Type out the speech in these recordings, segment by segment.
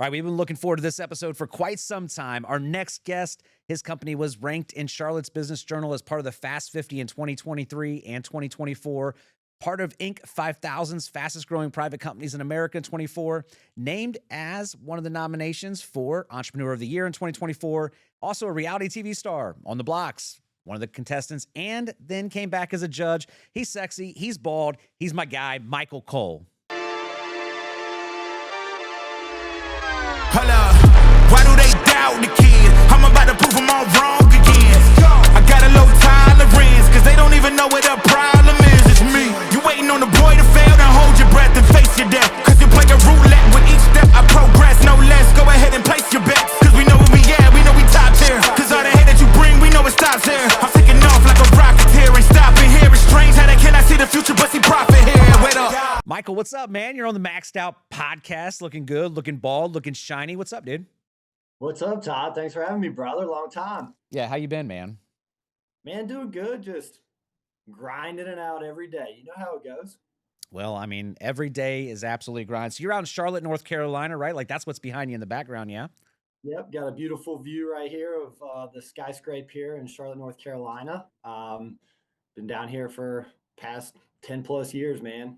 All right, we've been looking forward to this episode for quite some time. Our next guest, his company was ranked in Charlotte's Business Journal as part of the Fast 50 in 2023 and 2024, part of Inc. 5000's fastest growing private companies in America in 24, named as one of the nominations for Entrepreneur of the Year in 2024, also a reality TV star on The Blocks, one of the contestants, and then came back as a judge. He's sexy, he's bald, he's my guy, Michael Cole. Hold up, why do they doubt the kid? I'm about to prove them all wrong again. I got a low tolerance, cause they don't even know what the problem is. It's me. You waiting on the boy to fail, then hold your breath and face your death. Cause you play a roulette with each step I progress, no less. Go ahead and place your bets, cause we know where we at, we know we top tier. Cause all the hate that you bring, we know it stops here. I'm taking off like a rocket here and stopping here. It's strange how they cannot see the future but see profit here. Wait up. Michael, what's up, man? You're on the Maxed Out podcast, looking good, looking bald, looking shiny. What's up, dude? What's up, Todd? Thanks for having me, brother. Long time. Yeah, how you been, man? Man, doing good. Just grinding it out every day. You know how it goes. Well, I mean, every day is absolutely grind. So you're out in Charlotte, North Carolina, right? Like that's what's behind you in the background, yeah? Yep, got a beautiful view right here of the skyscraper here in Charlotte, North Carolina. Been down here for past 10 plus years, man.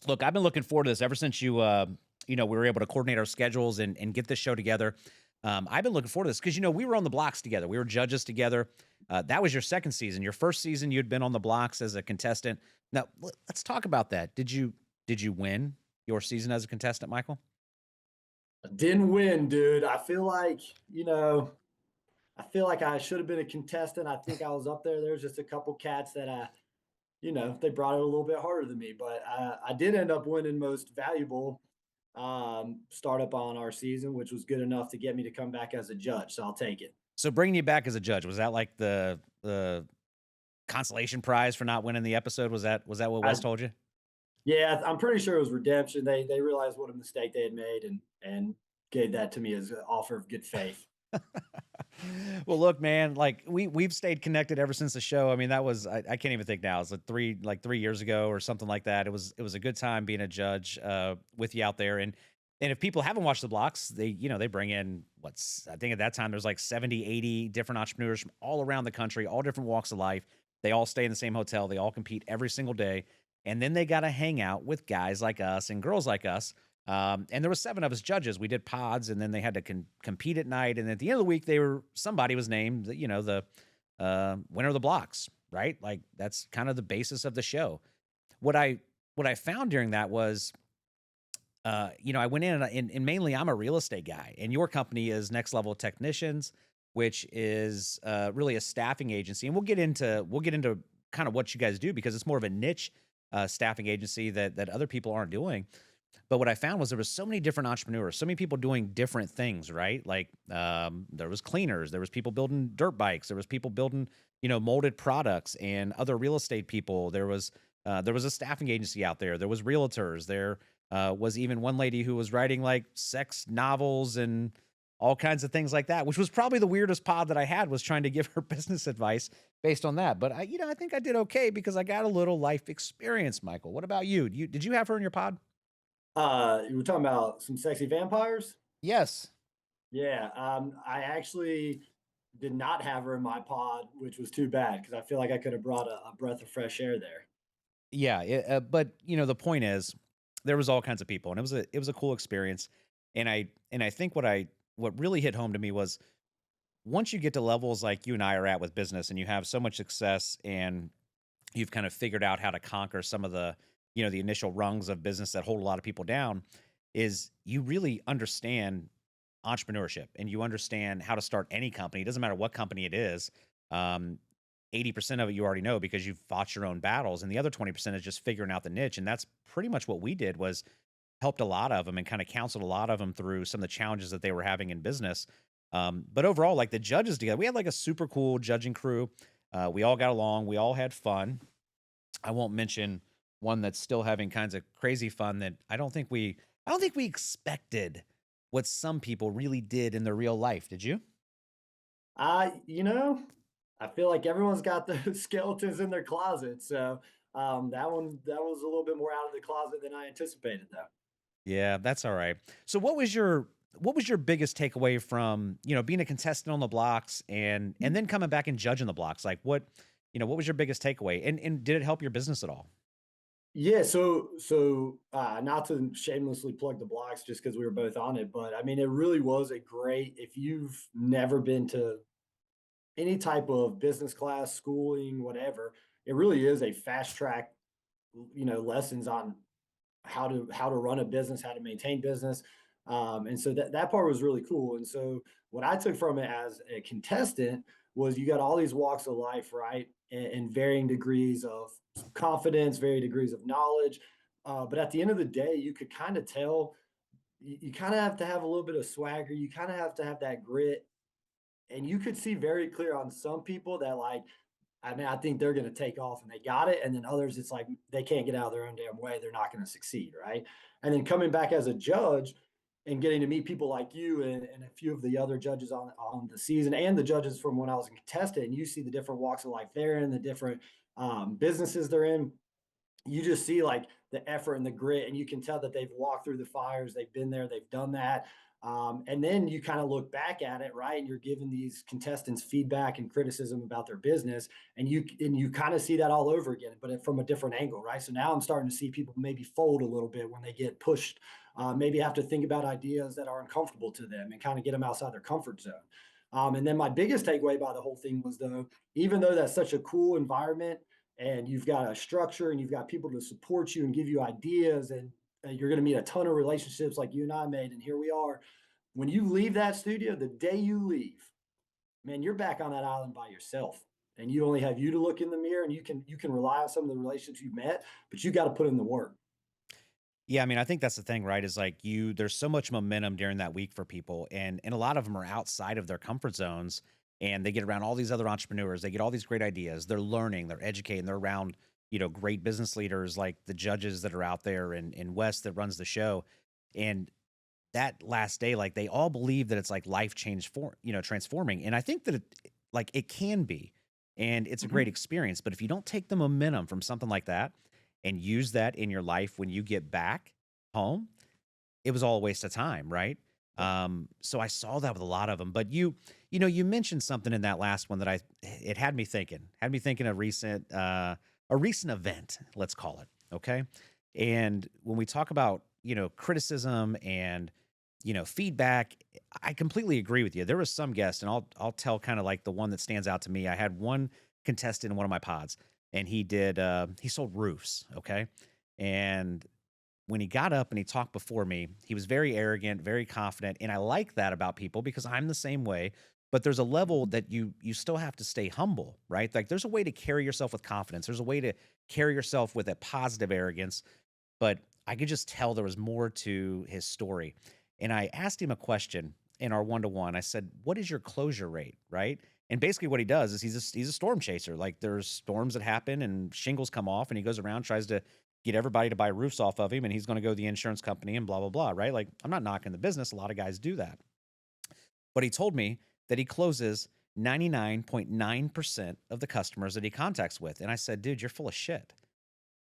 Look, I've been looking forward to this ever since we were able to coordinate our schedules and get this show together. I've been looking forward to this because, we were on the blocks together. We were judges together. That was your second season. Your first season, you'd been on the blocks as a contestant. Now, let's talk about that. Did you win your season as a contestant, Michael? I didn't win, dude. I feel like I should have been a contestant. I think I was up there. There's just a couple cats that they brought it a little bit harder than me, but I did end up winning most valuable startup on our season, which was good enough to get me to come back as a judge. So I'll take it. So bringing you back as a judge, was that like the consolation prize for not winning the episode? Was that what Wes told you? Yeah, I'm pretty sure it was redemption. They realized what a mistake they had made and gave that to me as an offer of good faith. Well, look, man, like we've stayed connected ever since the show. I mean, that was I can't even think now. It was like 3 years ago or something like that. It was a good time being a judge with you out there. And if people haven't watched the blocks, they bring in I think at that time there's like 70, 80 different entrepreneurs from all around the country, all different walks of life. They all stay in the same hotel. They all compete every single day. And then they got to hang out with guys like us and girls like us. And there was 7 of us judges. We did pods, and then they had to compete at night. And at the end of the week, somebody was named, the winner of the blocks, right? Like that's kind of the basis of the show. What I found during that was, I went in and mainly I'm a real estate guy, and your company is Next Level Technicians, which is really a staffing agency. And we'll get into kind of what you guys do because it's more of a niche staffing agency that other people aren't doing. But what I found was there was so many different entrepreneurs, so many people doing different things, right? Like there was cleaners, there was people building dirt bikes, there was people building, molded products and other real estate people. There was a staffing agency out there. There was realtors. There was even one lady who was writing like sex novels and all kinds of things like that, which was probably the weirdest pod that I had, was trying to give her business advice based on that. But I think I did okay because I got a little life experience, Michael. What about you? Did you have her in your pod? You were talking about some sexy vampires? Yes. Yeah. I actually did not have her in my pod, which was too bad because I feel like I could have brought a breath of fresh air there. Yeah. But the point is there was all kinds of people, and it was a cool experience. And I think what really hit home to me was once you get to levels like you and I are at with business and you have so much success and you've kind of figured out how to conquer some of the initial rungs of business that hold a lot of people down, is you really understand entrepreneurship and you understand how to start any company. It doesn't matter what company it is. 80% of it you already know because you've fought your own battles, and the other 20% is just figuring out the niche. And that's pretty much what we did, was helped a lot of them and kind of counseled a lot of them through some of the challenges that they were having in business. But overall, like the judges together, we had like a super cool judging crew. We all got along. We all had fun. I won't mention one that's still having kinds of crazy fun that I don't think we expected what some people really did in their real life. Did you? I feel like everyone's got the skeletons in their closet. So that was a little bit more out of the closet than I anticipated, though. Yeah, that's all right. So what was your biggest takeaway from, being a contestant on the blocks and then coming back and judging the blocks? Like what was your biggest takeaway? And did it help your business at all? Yeah, so not to shamelessly plug the blocks just because we were both on it, but I mean, it really was a great. If you've never been to any type of business class schooling, whatever, it really is a fast track, lessons on how to run a business, how to maintain business. And so that part was really cool. And so what I took from it as a contestant was you got all these walks of life, right? And varying degrees of confidence, varying degrees of knowledge. But at the end of the day, you could kind of tell you kind of have to have a little bit of swagger. You kind of have to have that grit. And you could see very clear on some people that like I mean, I think they're going to take off and they got it. And then others, it's like they can't get out of their own damn way. They're not going to succeed. Right. And then coming back as a judge and getting to meet people like you and a few of the other judges on the season and the judges from when I was a contestant, and you see the different walks of life they're in, the different businesses they're in, you just see like the effort and the grit, and you can tell that they've walked through the fires, they've been there, they've done that. And then you kind of look back at it, right? And you're giving these contestants feedback and criticism about their business, and you kind of see that all over again, but from a different angle, right? So now I'm starting to see people maybe fold a little bit when they get pushed, maybe have to think about ideas that are uncomfortable to them and kind of get them outside their comfort zone. And then my biggest takeaway by the whole thing was though, even though that's such a cool environment and you've got a structure and you've got people to support you and give you ideas and you're going to meet a ton of relationships like you and I made. And here we are. When you leave that studio, the day you leave, man, you're back on that island by yourself. And you only have you to look in the mirror and you can rely on some of the relationships you've met, but you got to put in the work. Yeah, I mean, I think that's the thing, right? Is like there's so much momentum during that week for people, and a lot of them are outside of their comfort zones, and they get around all these other entrepreneurs, they get all these great ideas, they're learning, they're educating, they're around, great business leaders like the judges that are out there in West that runs the show. And that last day, like they all believe that it's like life change transforming. And I think that it can be, and it's a great experience. But if you don't take the momentum from something like that and use that in your life when you get back home, it was all a waste of time, right? So I saw that with a lot of them. But you mentioned something in that last one that it had me thinking a recent event, let's call it, okay? And when we talk about criticism and feedback, I completely agree with you. There was some guest, and I'll tell kind of like the one that stands out to me. I had one contestant in one of my pods, and he sold roofs, okay? And when he got up and he talked before me, he was very arrogant, very confident, and I like that about people because I'm the same way. But there's a level that you still have to stay humble, right? Like there's a way to carry yourself with confidence. There's a way to carry yourself with a positive arrogance. But I could just tell there was more to his story. And I asked him a question in our one-to-one. I said, what is your closure rate, right? And basically what he does is he's a storm chaser. Like there's storms that happen and shingles come off, and he goes around, tries to get everybody to buy roofs off of him, and he's going to go to the insurance company and blah, blah, blah, right? Like I'm not knocking the business. A lot of guys do that. But he told me that he closes 99.9% of the customers that he contacts with. And I said, dude, you're full of shit.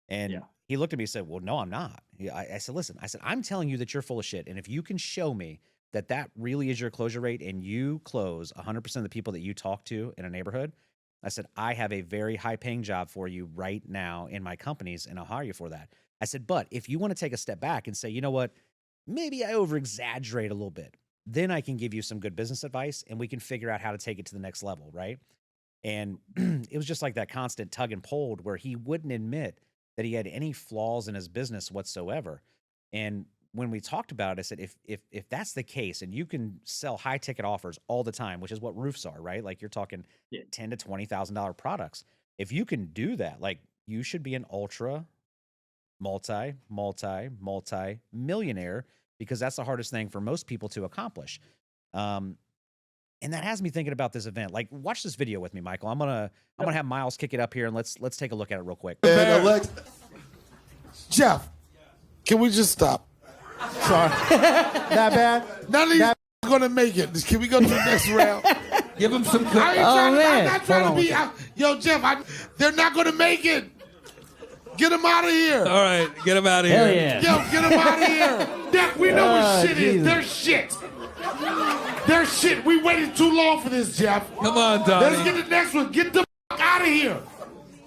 And he looked at me and said, well, no, I'm not. I said, listen, I'm telling you that you're full of shit. And if you can show me that really is your closure rate and you close 100% of the people that you talk to in a neighborhood, I said, I have a very high paying job for you right now in my companies, and I'll hire you for that. I said, but if you want to take a step back and say, you know what, maybe I over exaggerate a little bit, then I can give you some good business advice and we can figure out how to take it to the next level, right? And it was just like that constant tug and pull where he wouldn't admit that he had any flaws in his business whatsoever. And when we talked about it, I said, if that's the case and you can sell high ticket offers all the time, which is what roofs are, right? Like you're talking $10,000 to $20,000 products. If you can do that, like you should be an ultra multi millionaire, because that's the hardest thing for most people to accomplish. And that has me thinking about this event. Like, watch this video with me, Michael. I'm gonna have Miles kick it up here, and let's take a look at it real quick. Jeff, can we just stop? Sorry. That bad? None of these gonna make it. Can we go to the next round? Give him some. I'm not trying to be. Yo, Jeff, they're not gonna make it. Get him out of here. All right, get him out of Hell here. yeah. Yo, get him out of here. Dak, we know what shit is. They're shit. They're shit. We waited too long for this, Jeff. Come on, Let's Donnie. get the next one. Get the out of here.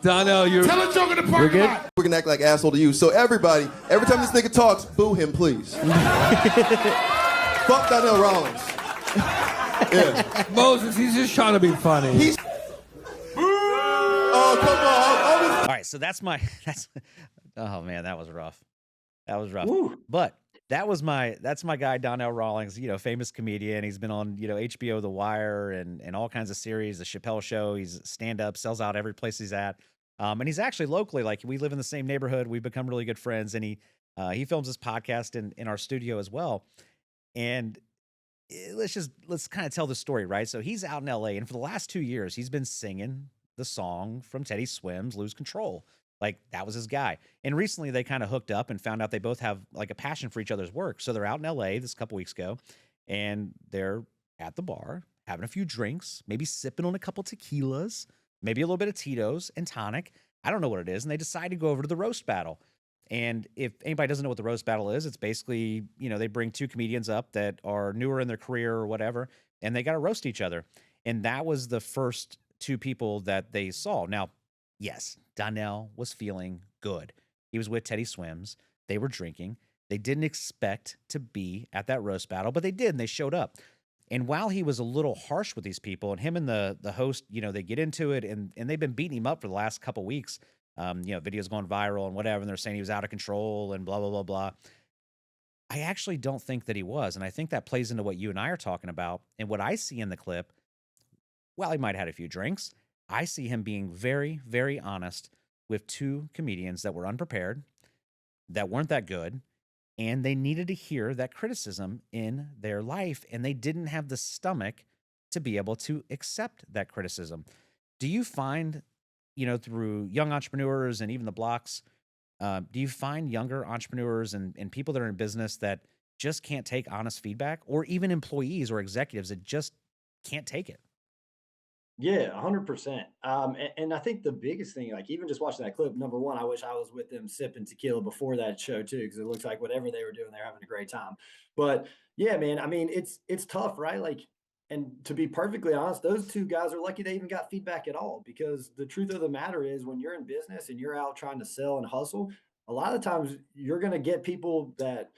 Donnell, you're... Tell a joke in the parking lot. We're gonna act like asshole to you. So everybody, every time this nigga talks, boo him, please. Fuck Donnell Rollins. Yeah. Moses, he's just trying to be funny. He's. Oh, come on. All right, so that's oh man, that was rough. That was rough. Woo. But that's my guy Donnell Rawlings, famous comedian. He's been on, HBO The Wire and all kinds of series, the Chappelle Show. He's stand up, sells out every place he's at. And he's actually locally, like we live in the same neighborhood. We've become really good friends, and he films his podcast in our studio as well. And let's kind of tell the story, right? So he's out in LA, and for the last 2 years, he's been singing the song from Teddy Swims, Lose Control. Like, that was his guy. And recently they kind of hooked up and found out they both have like a passion for each other's work. So they're out in LA this couple weeks ago, and they're at the bar having a few drinks, maybe sipping on a couple tequilas, maybe a little bit of Tito's and tonic. I don't know what it is. And they decide to go over to the roast battle. And if anybody doesn't know what the roast battle is, it's basically, they bring two comedians up that are newer in their career or whatever, and they got to roast each other. And that was the first two people that they saw. Now, yes, Donnell was feeling good. He was with Teddy Swims. They were drinking. They didn't expect to be at that roast battle, but they did, and they showed up. And while he was a little harsh with these people, and him and the host, they get into it, and they've been beating him up for the last couple weeks. Videos going viral and whatever, and they're saying he was out of control and blah, blah, blah, blah. I actually don't think that he was, and I think that plays into what you and I are talking about. And what I see in the clip, while he might have had a few drinks, I see him being very, very honest with two comedians that were unprepared, that weren't that good, and they needed to hear that criticism in their life, and they didn't have the stomach to be able to accept that criticism. Do you find, through young entrepreneurs and even the blocks, do you find younger entrepreneurs and people that are in business that just can't take honest feedback, or even employees or executives that just can't take it? Yeah, 100%. And I think the biggest thing, like even just watching that clip, number one, I wish I was with them sipping tequila before that show too, because it looks like whatever they were doing, they're having a great time. But yeah, man, I mean, it's tough, right? Like, and to be perfectly honest, those two guys are lucky they even got feedback at all, because the truth of the matter is when you're in business and you're out trying to sell and hustle, a lot of times you're going to get people that,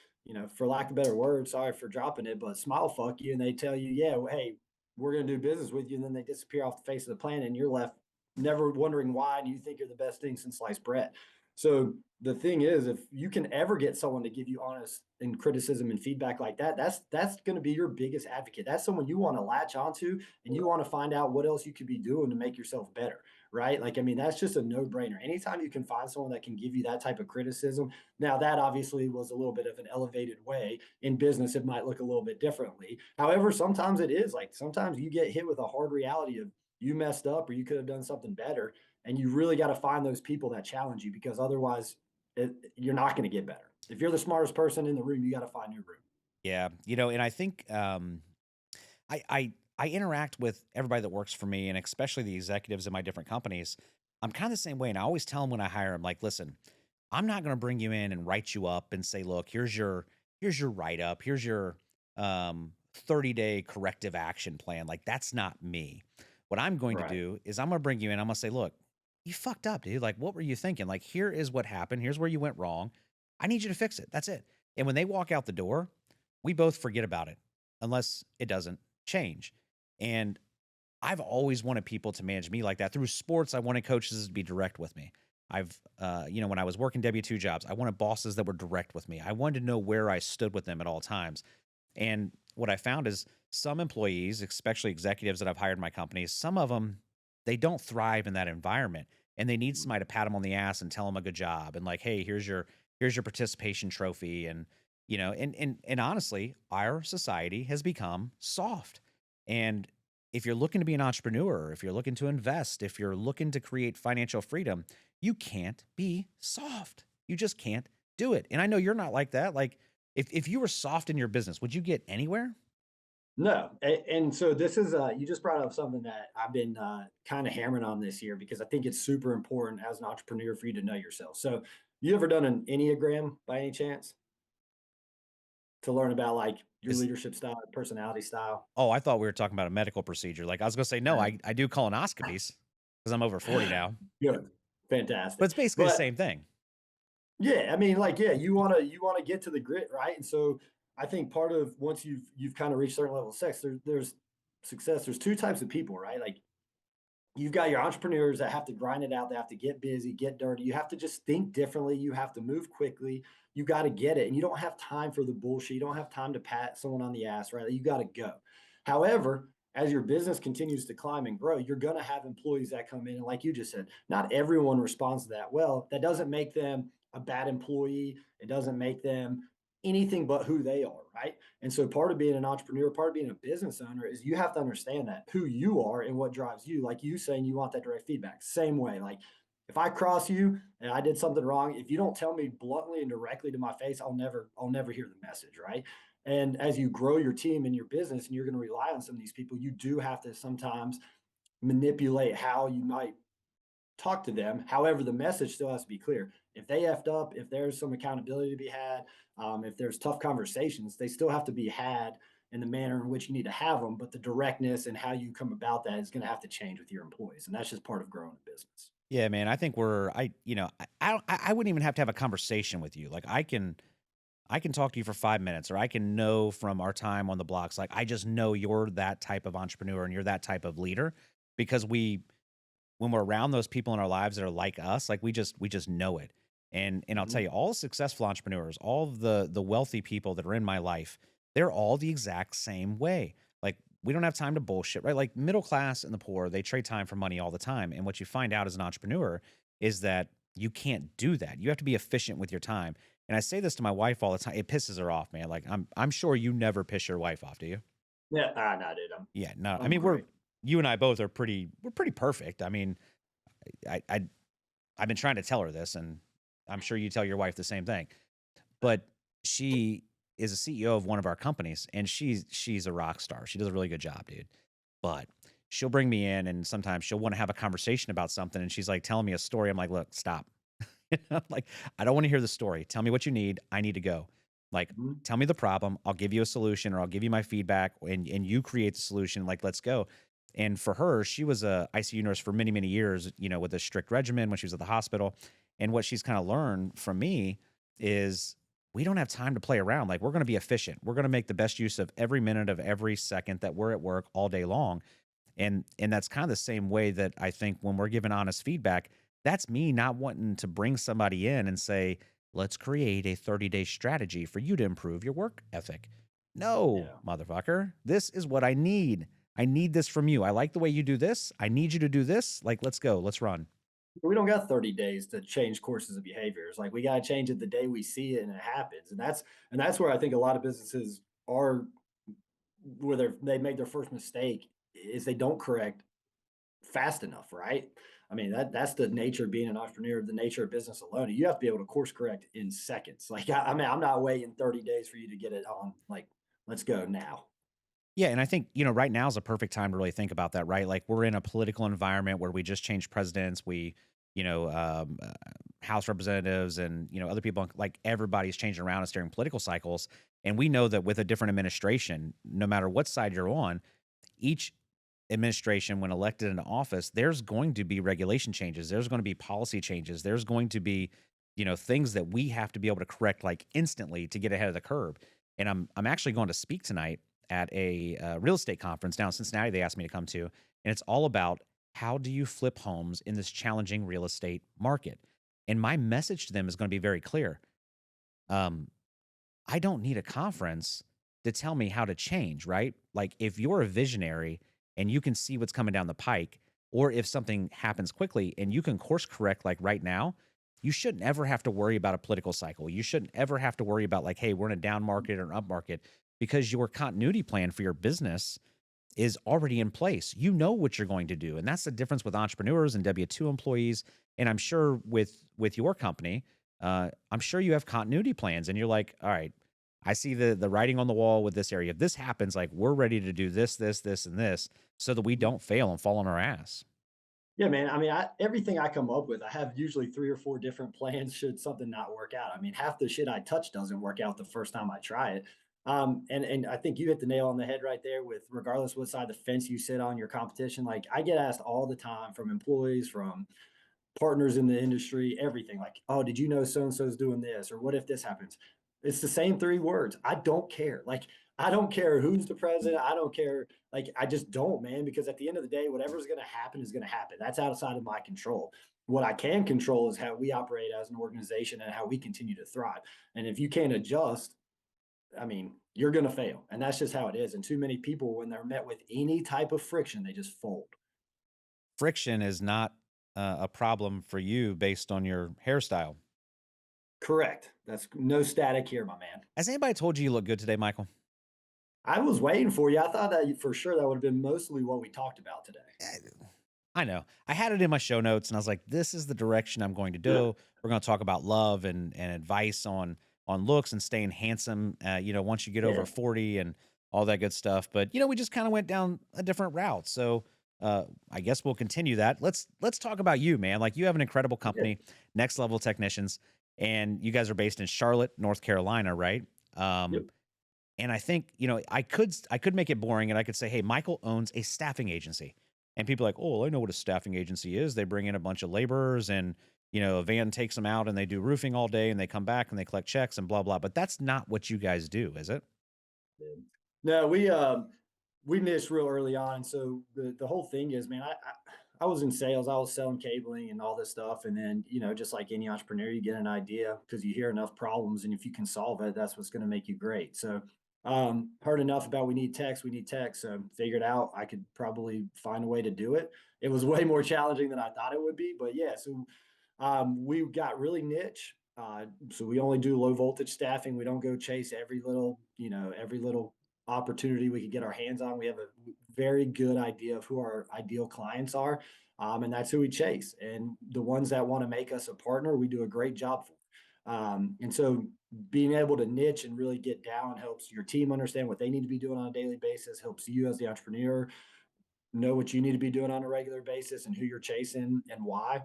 for lack of a better word, sorry for dropping it, but smile fuck you. And they tell you, yeah, well, hey, we're going to do business with you. And then they disappear off the face of the planet, and you're left never wondering why. And you think you're the best thing since sliced bread. So the thing is, if you can ever get someone to give you honest and criticism and feedback like that, that's going to be your biggest advocate. That's someone you want to latch onto, and you want to find out what else you could be doing to make yourself better, right? Like, I mean, that's just a no-brainer. Anytime you can find someone that can give you that type of criticism. Now, that obviously was a little bit of an elevated way. In business, it might look a little bit differently. However, sometimes it is like, sometimes you get hit with a hard reality of you messed up or you could have done something better. And you really got to find those people that challenge you, because otherwise you're not going to get better. If you're the smartest person in the room, you got to find your room. Yeah. And I think I interact with everybody that works for me, and especially the executives in my different companies. I'm kind of the same way. And I always tell them when I hire them, like, listen, I'm not going to bring you in and write you up and say, look, here's your write-up. Here's your 30-day corrective action plan. Like, that's not me. What I'm going to do is I'm going to bring you in. I'm going to say, look, you fucked up, dude. Like, what were you thinking? Like, here is what happened. Here's where you went wrong. I need you to fix it. That's it. And when they walk out the door, we both forget about it unless it doesn't change. And I've always wanted people to manage me like that. Through sports, I wanted coaches to be direct with me. I've, when I was working W-2 jobs, I wanted bosses that were direct with me. I wanted to know where I stood with them at all times. And what I found is some employees, especially executives that I've hired in my companies, some of them, they don't thrive in that environment, and they need somebody to pat them on the ass and tell them a good job. And like, hey, here's your participation trophy. And, and honestly, our society has become soft. And if you're looking to be an entrepreneur, if you're looking to invest, if you're looking to create financial freedom, you can't be soft. You just can't do it. And I know you're not like that. Like, if you were soft in your business, would you get anywhere? No, and so this is you just brought up something that I've been kind of hammering on this year because I think it's super important as an entrepreneur for you to know yourself. So, you ever done an Enneagram by any chance to learn about like your Is leadership style, personality style? Oh, I thought we were talking about a medical procedure. Like I was gonna say, no, I do colonoscopies because I'm over 40 now, Good, but fantastic. it's basically the But same thing. yeah, I mean, like, yeah, you wanna get to the grit, right? And so I think part of once you've kind of reached a certain level of sex, there's success. There's two types of people, right? Like you've got your entrepreneurs that have to grind it out, they have to get busy, get dirty. You have to just think differently, you have to move quickly, you got to get it. And you don't have time for the bullshit. You don't have time to pat someone on the ass, right? You got to go. However, as your business continues to climb and grow, you're going to have employees that come in. And like you just said, not everyone responds to that well. That doesn't make them a bad employee. It doesn't make them anything but who they are, right? And so part of being an entrepreneur, part of being a business owner is you have to understand that who you are and what drives you. Like you saying you want that direct feedback. Same way. Like if I cross you and I did something wrong, if you don't tell me bluntly and directly to my face, I'll never hear the message, right? And as you grow your team and your business and you're going to rely on some of these people, you do have to sometimes manipulate how you might talk to them. However, the message still has to be clear. If they effed up, if there's some accountability to be had, if there's tough conversations, they still have to be had in the manner in which you need to have them. But the directness and how you come about that is going to have to change with your employees, and that's just part of growing a business. Yeah, man. I think I wouldn't even have to have a conversation with you. Like I can talk to you for 5 minutes, or I can know from our time on the blocks. Like I just know you're that type of entrepreneur and you're that type of leader because when we're around those people in our lives that are like us, like we just know it. And I'll tell Mhm. you, all successful entrepreneurs, all of the wealthy people that are in my life, they're all the exact same way. Like we don't have time to bullshit, right? Like middle class and the poor, they trade time for money all the time. And what you find out as an entrepreneur is that you can't do that. You have to be efficient with your time. And I say this to my wife all the time. It pisses her off, man. Like I'm sure you never piss your wife off, do you? Yeah, no, dude, Yeah, no. I I'm mean, great. you and I both are we're pretty perfect. I mean, I I've been trying to tell her this, and I'm sure you tell your wife the same thing. But she is a CEO of one of our companies, and she's a rock star. She does a really good job, dude. But she'll bring me in, and sometimes she'll want to have a conversation about something, and she's like telling me a story. I'm like, look, stop. Like, I don't want to hear the story. Tell me what you need. I need to go. Like, Mhm. tell me the problem. I'll give you a solution, or I'll give you my feedback, and you create the solution. Like, let's go. And for her, she was a ICU nurse for many, many years, with a strict regimen when she was at the hospital. And what she's kind of learned from me is we don't have time to play around. Like, we're going to be efficient. We're going to make the best use of every minute of every second that we're at work all day long. And that's kind of the same way that I think when we're giving honest feedback, that's me not wanting to bring somebody in and say, let's create a 30-day strategy for you to improve your work ethic. No, Yeah. motherfucker. This is what I need. I need this from you. I like the way you do this. I need you to do this. Like, let's go. Let's run. We don't got 30 days to change courses of behaviors. Like we got to change it the day we see it and it happens. And that's where I think a lot of businesses are where they make their first mistake is they don't correct fast enough, right? I mean, that's the nature of being an entrepreneur, the nature of business alone. You have to be able to course correct in seconds. Like, I mean, I'm not waiting 30 days for you to get it on. Like, let's go now. Yeah, and I think, right now is a perfect time to really think about that, right? Like we're in a political environment where we just changed presidents, we, House representatives and, other people, like everybody's changing around us during political cycles. And we know that with a different administration, no matter what side you're on, each administration, when elected into office, there's going to be regulation changes. There's going to be policy changes. There's going to be, things that we have to be able to correct like instantly to get ahead of the curve. And I'm actually going to speak tonight at a real estate conference down in Cincinnati. They asked me to come to, and it's all about how do you flip homes in this challenging real estate market. And my message to them is going to be very clear. Um, I don't need a conference to tell me how to change, right? Like if you're a visionary and you can see what's coming down the pike, or if something happens quickly and you can course correct like right now, you shouldn't ever have to worry about a political cycle. You shouldn't ever have to worry about like, hey, we're in a down market or an up market because your continuity plan for your business is already in place. You know what you're going to do. And that's the difference with entrepreneurs and W-2 employees. And I'm sure with your company, I'm sure you have continuity plans and you're like, all right, I see the writing on the wall with this area. If this happens, like we're ready to do this, this, and this, so that we don't fail and fall on our ass. Yeah, man. I mean, everything I come up with, I have usually 3 or 4 different plans should something not work out. I mean, half the shit I touch doesn't work out the first time I try it. And I think you hit the nail on the head right there with regardless what side of the fence you sit on your competition. Like I get asked all the time from employees, from partners in the industry, everything like, oh, did you know so and so's doing this? Or what if this happens? It's the same 3 words. I don't care. Like, I don't care who's the president. I don't care. Like, I just don't, man, because at the end of the day, whatever's going to happen is going to happen. That's outside of my control. What I can control is how we operate as an organization and how we continue to thrive. And if you can't adjust, I mean, you're going to fail. And that's just how it is. And too many people, when they're met with any type of friction, they just fold. Friction is not a problem for you based on your hairstyle. Correct. That's no static here, my man. Has anybody told you look good today, Michael? I was waiting for you. I thought that for sure that would have been mostly what we talked about today. I know. I had it in my show notes, and I was like, "This is the direction I'm going to do." Yeah. We're going to talk about love and advice on looks and staying handsome. Once you get over 40 and all that good stuff. But we just kind of went down a different route. So I guess we'll continue that. Let's talk about you, man. Like you have an incredible company, Next Level Technicians, and you guys are based in Charlotte, North Carolina, right? Yep. And I think I could make it boring, and I could say, "Hey, Michael owns a staffing agency." And people are like, "Oh, well, I know what a staffing agency is. They bring in a bunch of laborers and, a van takes them out and they do roofing all day and they come back and they collect checks and blah, blah." But that's not what you guys do, is it? No, we missed real early on. So the whole thing is, man, I was in sales. I was selling cabling and all this stuff. And then, just like any entrepreneur, you get an idea because you hear enough problems. And if you can solve it, that's what's going to make you great. So heard enough about we need techs. So figured out I could probably find a way to do it. It was way more challenging than I thought it would be. But yeah, so we got really niche. So we only do low voltage staffing. We don't go chase every little opportunity we could get our hands on. We have a very good idea of who our ideal clients are. And that's who we chase. And the ones that want to make us a partner, we do a great job for. And so being able to niche and really get down helps your team understand what they need to be doing on a daily basis, helps you as the entrepreneur know what you need to be doing on a regular basis and who you're chasing and why.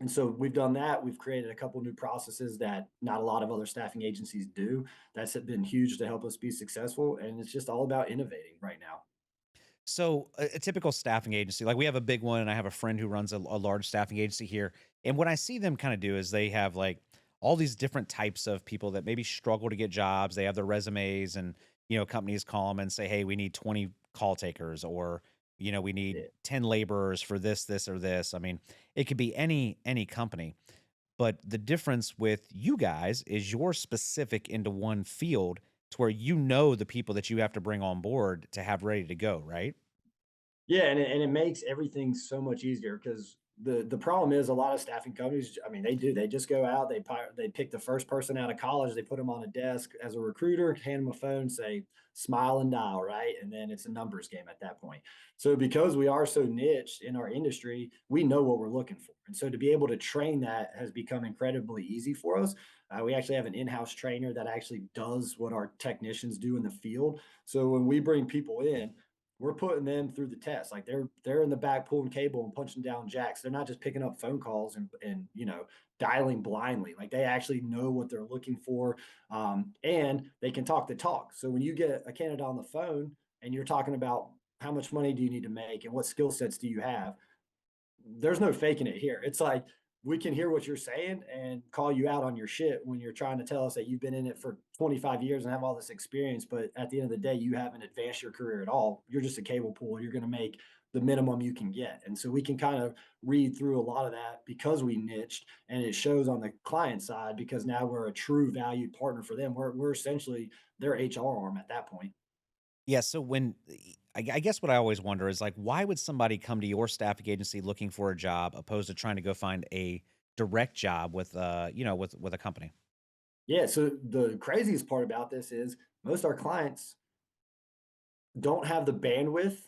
And so we've done that. We've created a couple new processes that not a lot of other staffing agencies do. That's been huge to help us be successful. And it's just all about innovating right now. So a typical staffing agency, like we have a big one, and I have a friend who runs a large staffing agency here. And what I see them kind of do is they have like all these different types of people that maybe struggle to get jobs. They have their resumes, and companies call them and say, "Hey, we need 20 call takers," or we need 10 laborers for this, this, or this. I mean, it could be any company. But the difference with you guys is you're specific into one field to where the people that you have to bring on board to have ready to go, right? Yeah, and it makes everything so much easier because the problem is a lot of staffing companies. I mean, they just go out, they pick the first person out of college, they put them on a desk as a recruiter, hand them a phone, say smile and dial, right, and then it's a numbers game at that point. So because we are so niche in our industry, we know what we're looking for, and so to be able to train that has become incredibly easy for us. We actually have an in-house trainer that actually does what our technicians do in the field. So when we bring people in, we're putting them through the test. Like they're in the back pulling cable and punching down jacks. They're not just picking up phone calls and dialing blindly. Like they actually know what they're looking for, and they can talk the talk. So when you get a candidate on the phone and you're talking about how much money do you need to make and what skill sets do you have, there's no faking it here. It's like we can hear what you're saying and call you out on your shit when you're trying to tell us that you've been in it for 25 years and have all this experience, but at the end of the day, you haven't advanced your career at all. You're just a cable puller. You're going to make the minimum you can get. And so we can kind of read through a lot of that because we niched, and it shows on the client side because now we're a true valued partner for them. We're essentially their HR arm at that point. Yeah. So I guess what I always wonder is like, why would somebody come to your staffing agency looking for a job opposed to trying to go find a direct job with with a company? Yeah. So the craziest part about this is most of our clients don't have the bandwidth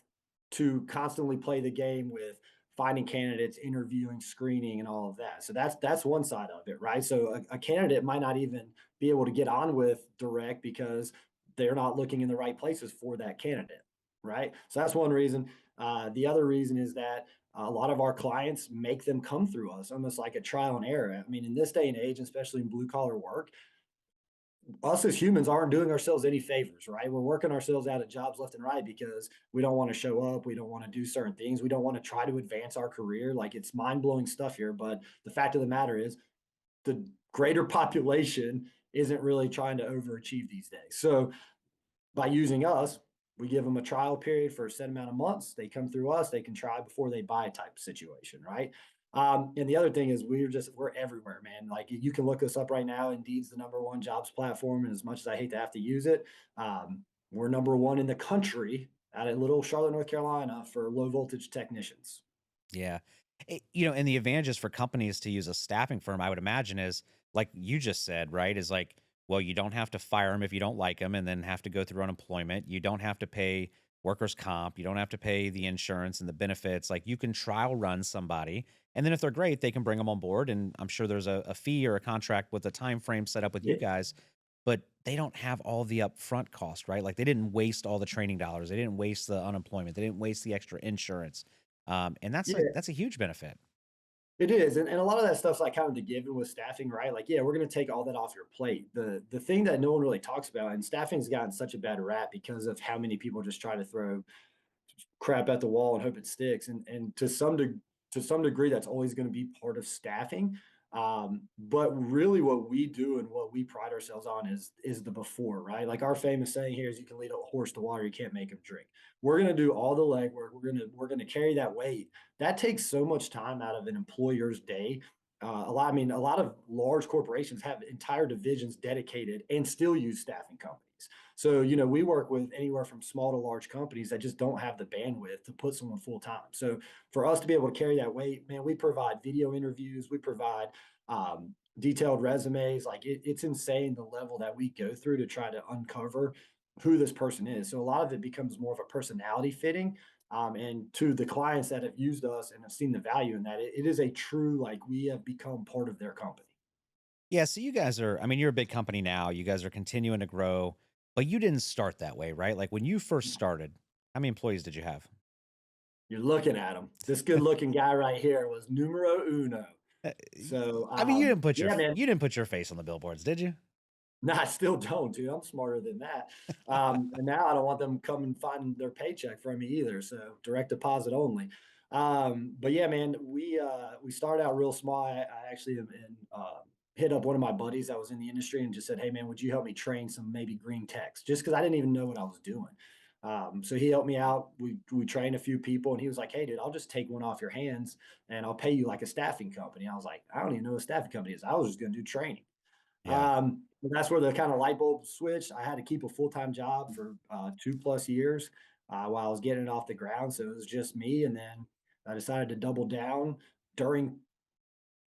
to constantly play the game with finding candidates, interviewing, screening, and all of that. So that's one side of it, right? So a candidate might not even be able to get on with direct because they're not looking in the right places for that candidate, right? So that's one reason. The other reason is that a lot of our clients make them come through us, almost like a trial and error. I mean, in this day and age, especially in blue collar work, us as humans aren't doing ourselves any favors, right? We're working ourselves out of jobs left and right because we don't want to show up. We don't want to do certain things. We don't want to try to advance our career. Like, it's mind blowing stuff here. But the fact of the matter is, the greater population isn't really trying to overachieve these days. So by using us, we give them a trial period for a set amount of months. They come through us, they can try before they buy type situation, right? And the other thing is we're everywhere, man. Like, you can look us up right now. Indeed's the #1 jobs platform. And as much as I hate to have to use it, we're #1 in the country out of little Charlotte, North Carolina for low voltage technicians. Yeah. And the advantages for companies to use a staffing firm, I would imagine, is like you just said, right? Is like, well, you don't have to fire them if you don't like them and then have to go through unemployment. You don't have to pay workers' comp. You don't have to pay the insurance and the benefits. Like, you can trial run somebody. And then if they're great, they can bring them on board. And I'm sure there's a fee or a contract with a time frame set up with you Yeah, guys, but they don't have all the upfront cost, right? Like, they didn't waste all the training dollars. They didn't waste the unemployment. They didn't waste the extra insurance. And yeah. that's a huge benefit. It is, and a lot of that stuff's like kind of the given with staffing, right? Like, yeah, we're going to take all that off your plate. The thing that no one really talks about, and staffing's gotten such a bad rap because of how many people just try to throw crap at the wall and hope it sticks. And to some degree, that's always going to be part of staffing. But really, what we do and what we pride ourselves on is the before, right? Like, our famous saying here is, "You can lead a horse to water, you can't make him drink." We're going to do all the legwork. We're gonna carry that weight. That takes so much time out of an employer's day. A lot of large corporations have entire divisions dedicated and still use staffing companies. So, we work with anywhere from small to large companies that just don't have the bandwidth to put someone full time. So for us to be able to carry that weight, man, we provide video interviews, we provide detailed resumes. Like, it's insane the level that we go through to try to uncover who this person is. So a lot of it becomes more of a personality fitting. And to the clients that have used us and have seen the value in that, it is a true, like, we have become part of their company. Yeah. So you guys are, I mean, you're a big company now. You guys are continuing to grow, but you didn't start that way, right? Like, when you first started, how many employees did you have? You're looking at him. This good looking guy right here was numero uno. Uh, So, I mean, yeah, man. you didn't put your face on the billboards, did you? No, I still don't, dude. I'm smarter than that. And now I don't want them coming finding their paycheck from me either. So direct deposit only. But yeah, man, we started out real small. I actually hit up one of my buddies that was in the industry and just said, "Hey, man, would you help me train some maybe green techs?" Just because I didn't even know what I was doing. So he helped me out. We trained a few people, and he was like, "Hey, dude, I'll just take one off your hands, and I'll pay you like a staffing company." I was like, "I don't even know what a staffing company is. I was just going to do training." Yeah. And that's where the kind of light bulb switched. I had to keep a full-time job for 2+ years while I was getting it off the ground. So it was just me. And then I decided to double down during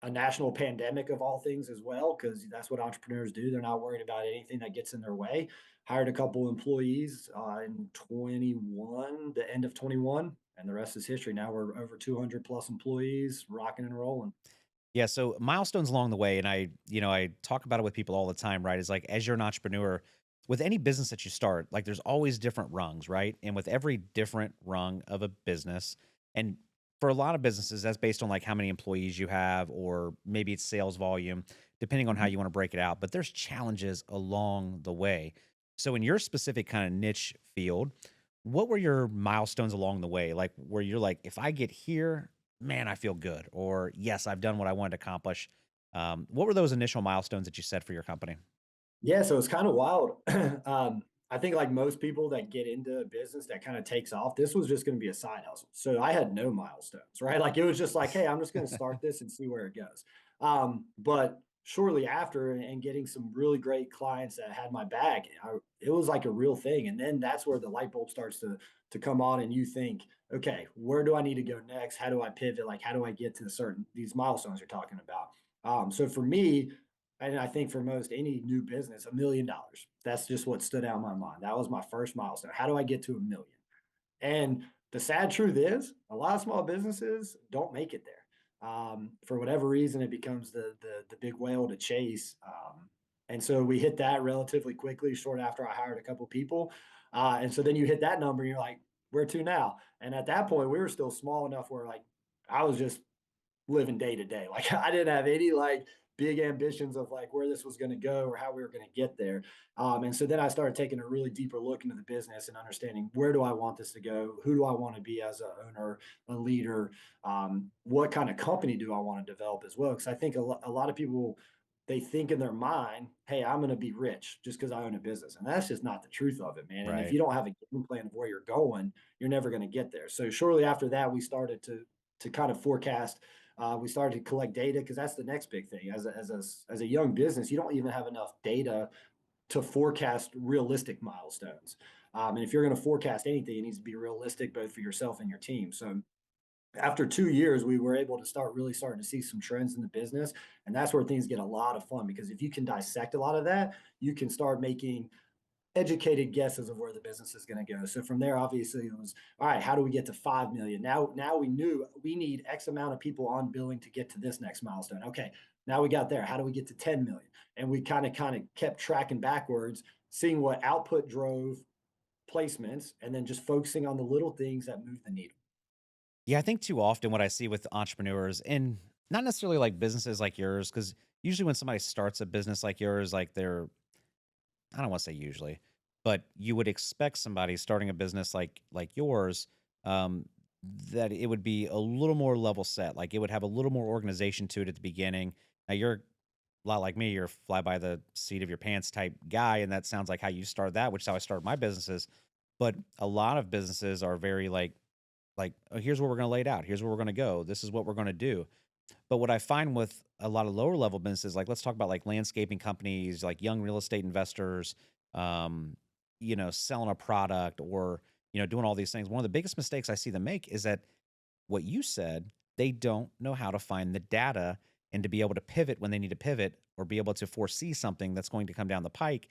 a national pandemic of all things as well, because that's what entrepreneurs do. They're not worried about anything that gets in their way. Hired a couple employees in 21, the end of 21, and the rest is history. Now we're over 200 plus employees, rocking and rolling. Yeah, so milestones along the way, and I talk about it with people all the time, right? Is like, as you're an entrepreneur, with any business that you start, like, there's always different rungs, right? And with every different rung of a business, and for a lot of businesses, that's based on like how many employees you have, or maybe it's sales volume, depending on how Mhm. you want to break it out. But there's challenges along the way. So in your specific kind of niche field, what were your milestones along the way? Like, where you're like, if I get here, man, I feel good. Or yes, I've done what I wanted to accomplish. What were those initial milestones that you set for your company? Yeah, so it's kind of wild. I think, like most people that get into a business that kind of takes off, this was just going to be a side hustle. So I had no milestones, right? Like, it was just like, hey, I'm just going to start this and see where it goes. But shortly after, and getting some really great clients that had my back, it was like a real thing. And then that's where the light bulb starts to come on, and you think, okay, where do I need to go next? How do I pivot? Like, how do I get to these milestones you're talking about? So for me, and I think for most any new business, $1 million. That's just what stood out in my mind. That was my first milestone. How do I get to 1 million? And the sad truth is a lot of small businesses don't make it there. For whatever reason, it becomes the big whale to chase. And so we hit that relatively quickly, short after I hired a couple people. And so then you hit that number, and you're like, where to now? And at that point, we were still small enough where like I was just living day to day. Like I didn't have any like big ambitions of like where this was going to go or how we were going to get there. And so then I started taking a really deeper look into the business and understanding where do I want this to go? Who do I want to be as an owner, a leader? What kind of company do I want to develop as well? Because I think a lot of people, they think in their mind, hey, I'm going to be rich just because I own a business. And that's just not the truth of it, man. And if Right. you don't have a game plan of where you're going, you're never going to get there. So shortly after that, we started to kind of forecast. We started to collect data because that's the next big thing. As a young business, you don't even have enough data to forecast realistic milestones. And if you're going to forecast anything, it needs to be realistic both for yourself and your team. So after 2 years, we were able to start really starting to see some trends in the business. And that's where things get a lot of fun because if you can dissect a lot of that, you can start making educated guesses of where the business is going to go. So from there, obviously, it was all right. How do we get to 5 million? Now we knew we need X amount of people on billing to get to this next milestone. Okay, now we got there. How do we get to 10 million? And we kind of kept tracking backwards, seeing what output drove placements, and then just focusing on the little things that move the needle. Yeah, I think too often what I see with entrepreneurs and not necessarily like businesses like yours, because usually when somebody starts a business like yours, like I don't want to say usually, but you would expect somebody starting a business like yours, um, that it would be a little more level set. Like it would have a little more organization to it at the beginning. Now you're a lot like me. You're a fly by the seat of your pants type guy, and that sounds like how you started that, which is how I started my businesses. But a lot of businesses are very like oh, here's where we're going to lay it out. Here's where we're going to go. This is what we're going to do. But what I find with a lot of lower level businesses, like let's talk about like landscaping companies, like young real estate investors, um, selling a product or, doing all these things. One of the biggest mistakes I see them make is that what you said, they don't know how to find the data and to be able to pivot when they need to pivot or be able to foresee something that's going to come down the pike.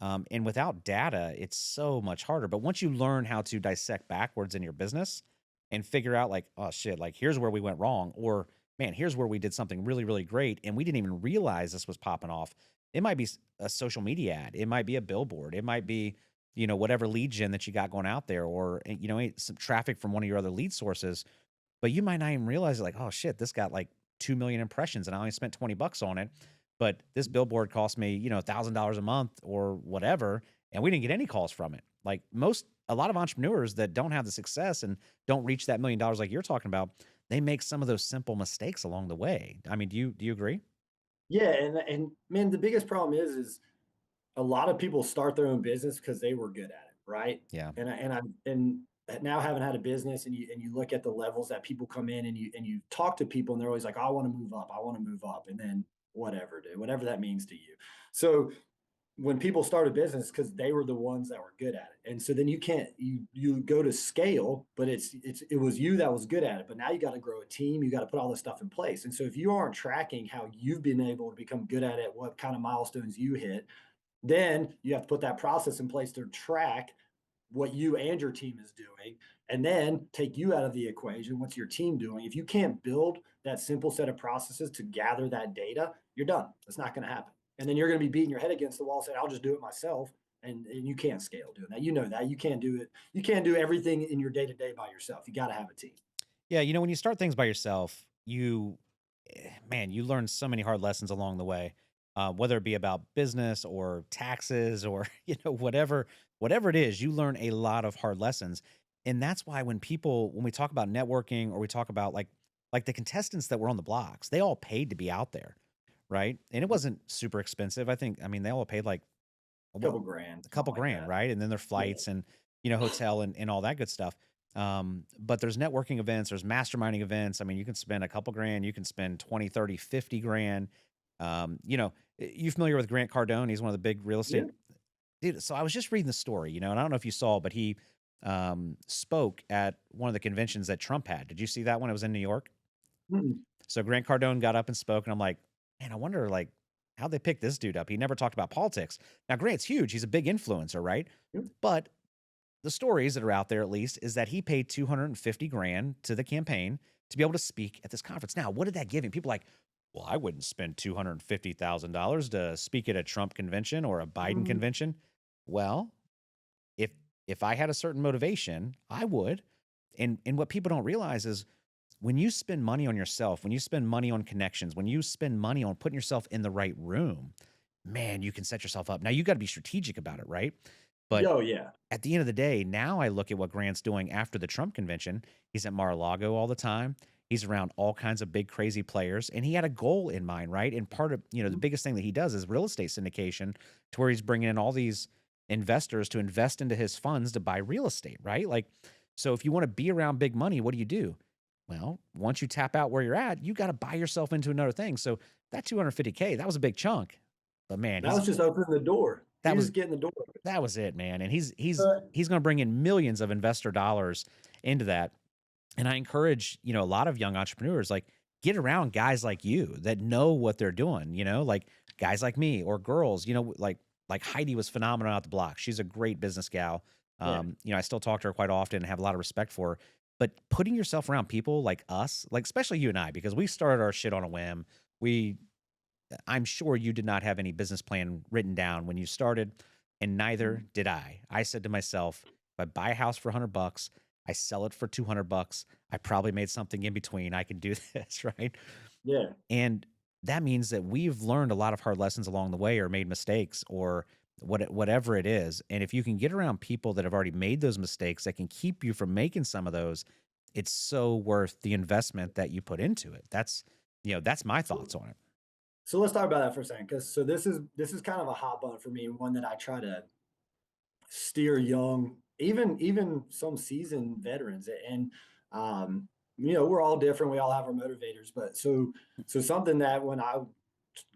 And without data, it's so much harder. But once you learn how to dissect backwards in your business and figure out like, oh shit, like here's where we went wrong, or man, here's where we did something really, really great. And we didn't even realize this was popping off. It might be a social media ad. It might be a billboard. It might be, whatever lead gen that you got going out there, or, some traffic from one of your other lead sources. But you might not even realize it, like, oh shit, this got like 2 million impressions and I only spent $20 on it. But this billboard cost me, $1,000 a month or whatever. And we didn't get any calls from it. Like a lot of entrepreneurs that don't have the success and don't reach that $1 million like you're talking about, they make some of those simple mistakes along the way. I mean, do you agree? Yeah, and man, the biggest problem is a lot of people start their own business because they were good at it, right? Yeah. And now having had a business and you look at the levels that people come in and you talk to people and they're always like, I want to move up, I want to move up, and then whatever that means to you. So when people start a business because they were the ones that were good at it, and so then you go to scale, but it was you that was good at it, but now you got to grow a team, you got to put all this stuff in place. And so if you aren't tracking how you've been able to become good at it, what kind of milestones you hit, then you have to put that process in place to track what you and your team is doing, and then take you out of the equation. What's your team doing? If you can't build that simple set of processes to gather that data, you're done. It's not going to happen. And then you're going to be beating your head against the wall saying, I'll just do it myself. And you can't scale doing that. You know that. You can't do it. You can't do everything in your day to day by yourself. You got to have a team. Yeah. When you start things by yourself, you learn so many hard lessons along the way, whether it be about business or taxes or, whatever it is, you learn a lot of hard lessons. And that's why when we talk about networking or we talk about like the contestants that were on the blocks, they all paid to be out there. Right. And it wasn't super expensive. I mean, they all paid like A couple grand. a couple something like grand, that. right? And then their Yeah. flights and, hotel and all that good stuff. But there's networking events, there's masterminding events. I mean, you can spend a couple grand, you can spend 20, 30, 50 grand. You familiar with Grant Cardone? He's one of the big real estate dude. So I was just reading the story, and I don't know if you saw, but he spoke at one of the conventions that Trump had. Did you see that one? It was in New York. Mm-mm. So Grant Cardone got up and spoke, and I'm like, man, I wonder like how they picked this dude up. He never talked about politics. Now, Grant's huge; he's a big influencer, right? Yep. But the stories that are out there, at least, is that he paid 250 grand to the campaign to be able to speak at this conference. Now, what did that give him? People are like, well, I wouldn't spend $250,000 to speak at a Trump convention or a Biden convention. Well, if I had a certain motivation, I would. And what people don't realize is when you spend money on yourself, when you spend money on connections, when you spend money on putting yourself in the right room, man, you can set yourself up. Now you got to be strategic about it, right? But Oh yeah. at the end of the day, now I look at what Grant's doing after the Trump convention. He's at Mar-a-Lago all the time. He's around all kinds of big, crazy players, and he had a goal in mind, right? And part of, the biggest thing that he does is real estate syndication, to where he's bringing in all these investors to invest into his funds to buy real estate, right? Like, so if you want to be around big money, what do? Well, once you tap out where you're at, you got to buy yourself into another thing. So that 250K, that was a big chunk, but man, That was just opening the door. That was just getting the door. That was it, man. And he's going to bring in millions of investor dollars into that. And I encourage, a lot of young entrepreneurs, like, get around guys like you that know what they're doing, like guys like me or girls, like Heidi was phenomenal out the block. She's a great business gal. I still talk to her quite often and have a lot of respect for her. But putting yourself around people like us, like especially you and I, because we started our shit on a whim. I'm sure you did not have any business plan written down when you started, and neither did I. I said to myself, if I buy a house for $100, I sell it for $200, I probably made something in between. I can do this, right? Yeah. And that means that we've learned a lot of hard lessons along the way, or made mistakes, or whatever it is. And if you can get around people that have already made those mistakes, that can keep you from making some of those, it's so worth the investment that you put into it. That's my thoughts on it. So let's talk about that for a second, because this is kind of a hot button for me, one that I try to steer young, even some seasoned veterans, and we're all different. We all have our motivators, but so something that when I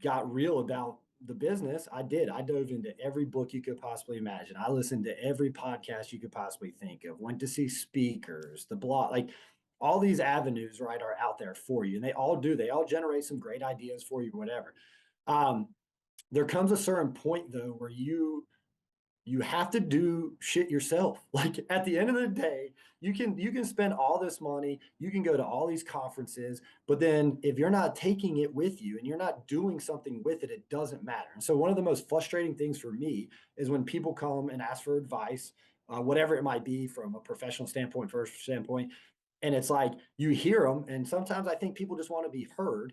got real about the business, I dove into every book you could possibly imagine. I listened to every podcast you could possibly think of. Went to see speakers, the blog, like all these avenues, right, are out there for you, and they all generate some great ideas for you, whatever. There comes a certain point though where you have to do shit yourself. Like at the end of the day, you can spend all this money, you can go to all these conferences, but then if you're not taking it with you and you're not doing something with it, it doesn't matter. And so one of the most frustrating things for me is when people come and ask for advice, whatever it might be, from a professional standpoint, first standpoint, and it's like you hear them, and sometimes I think people just want to be heard,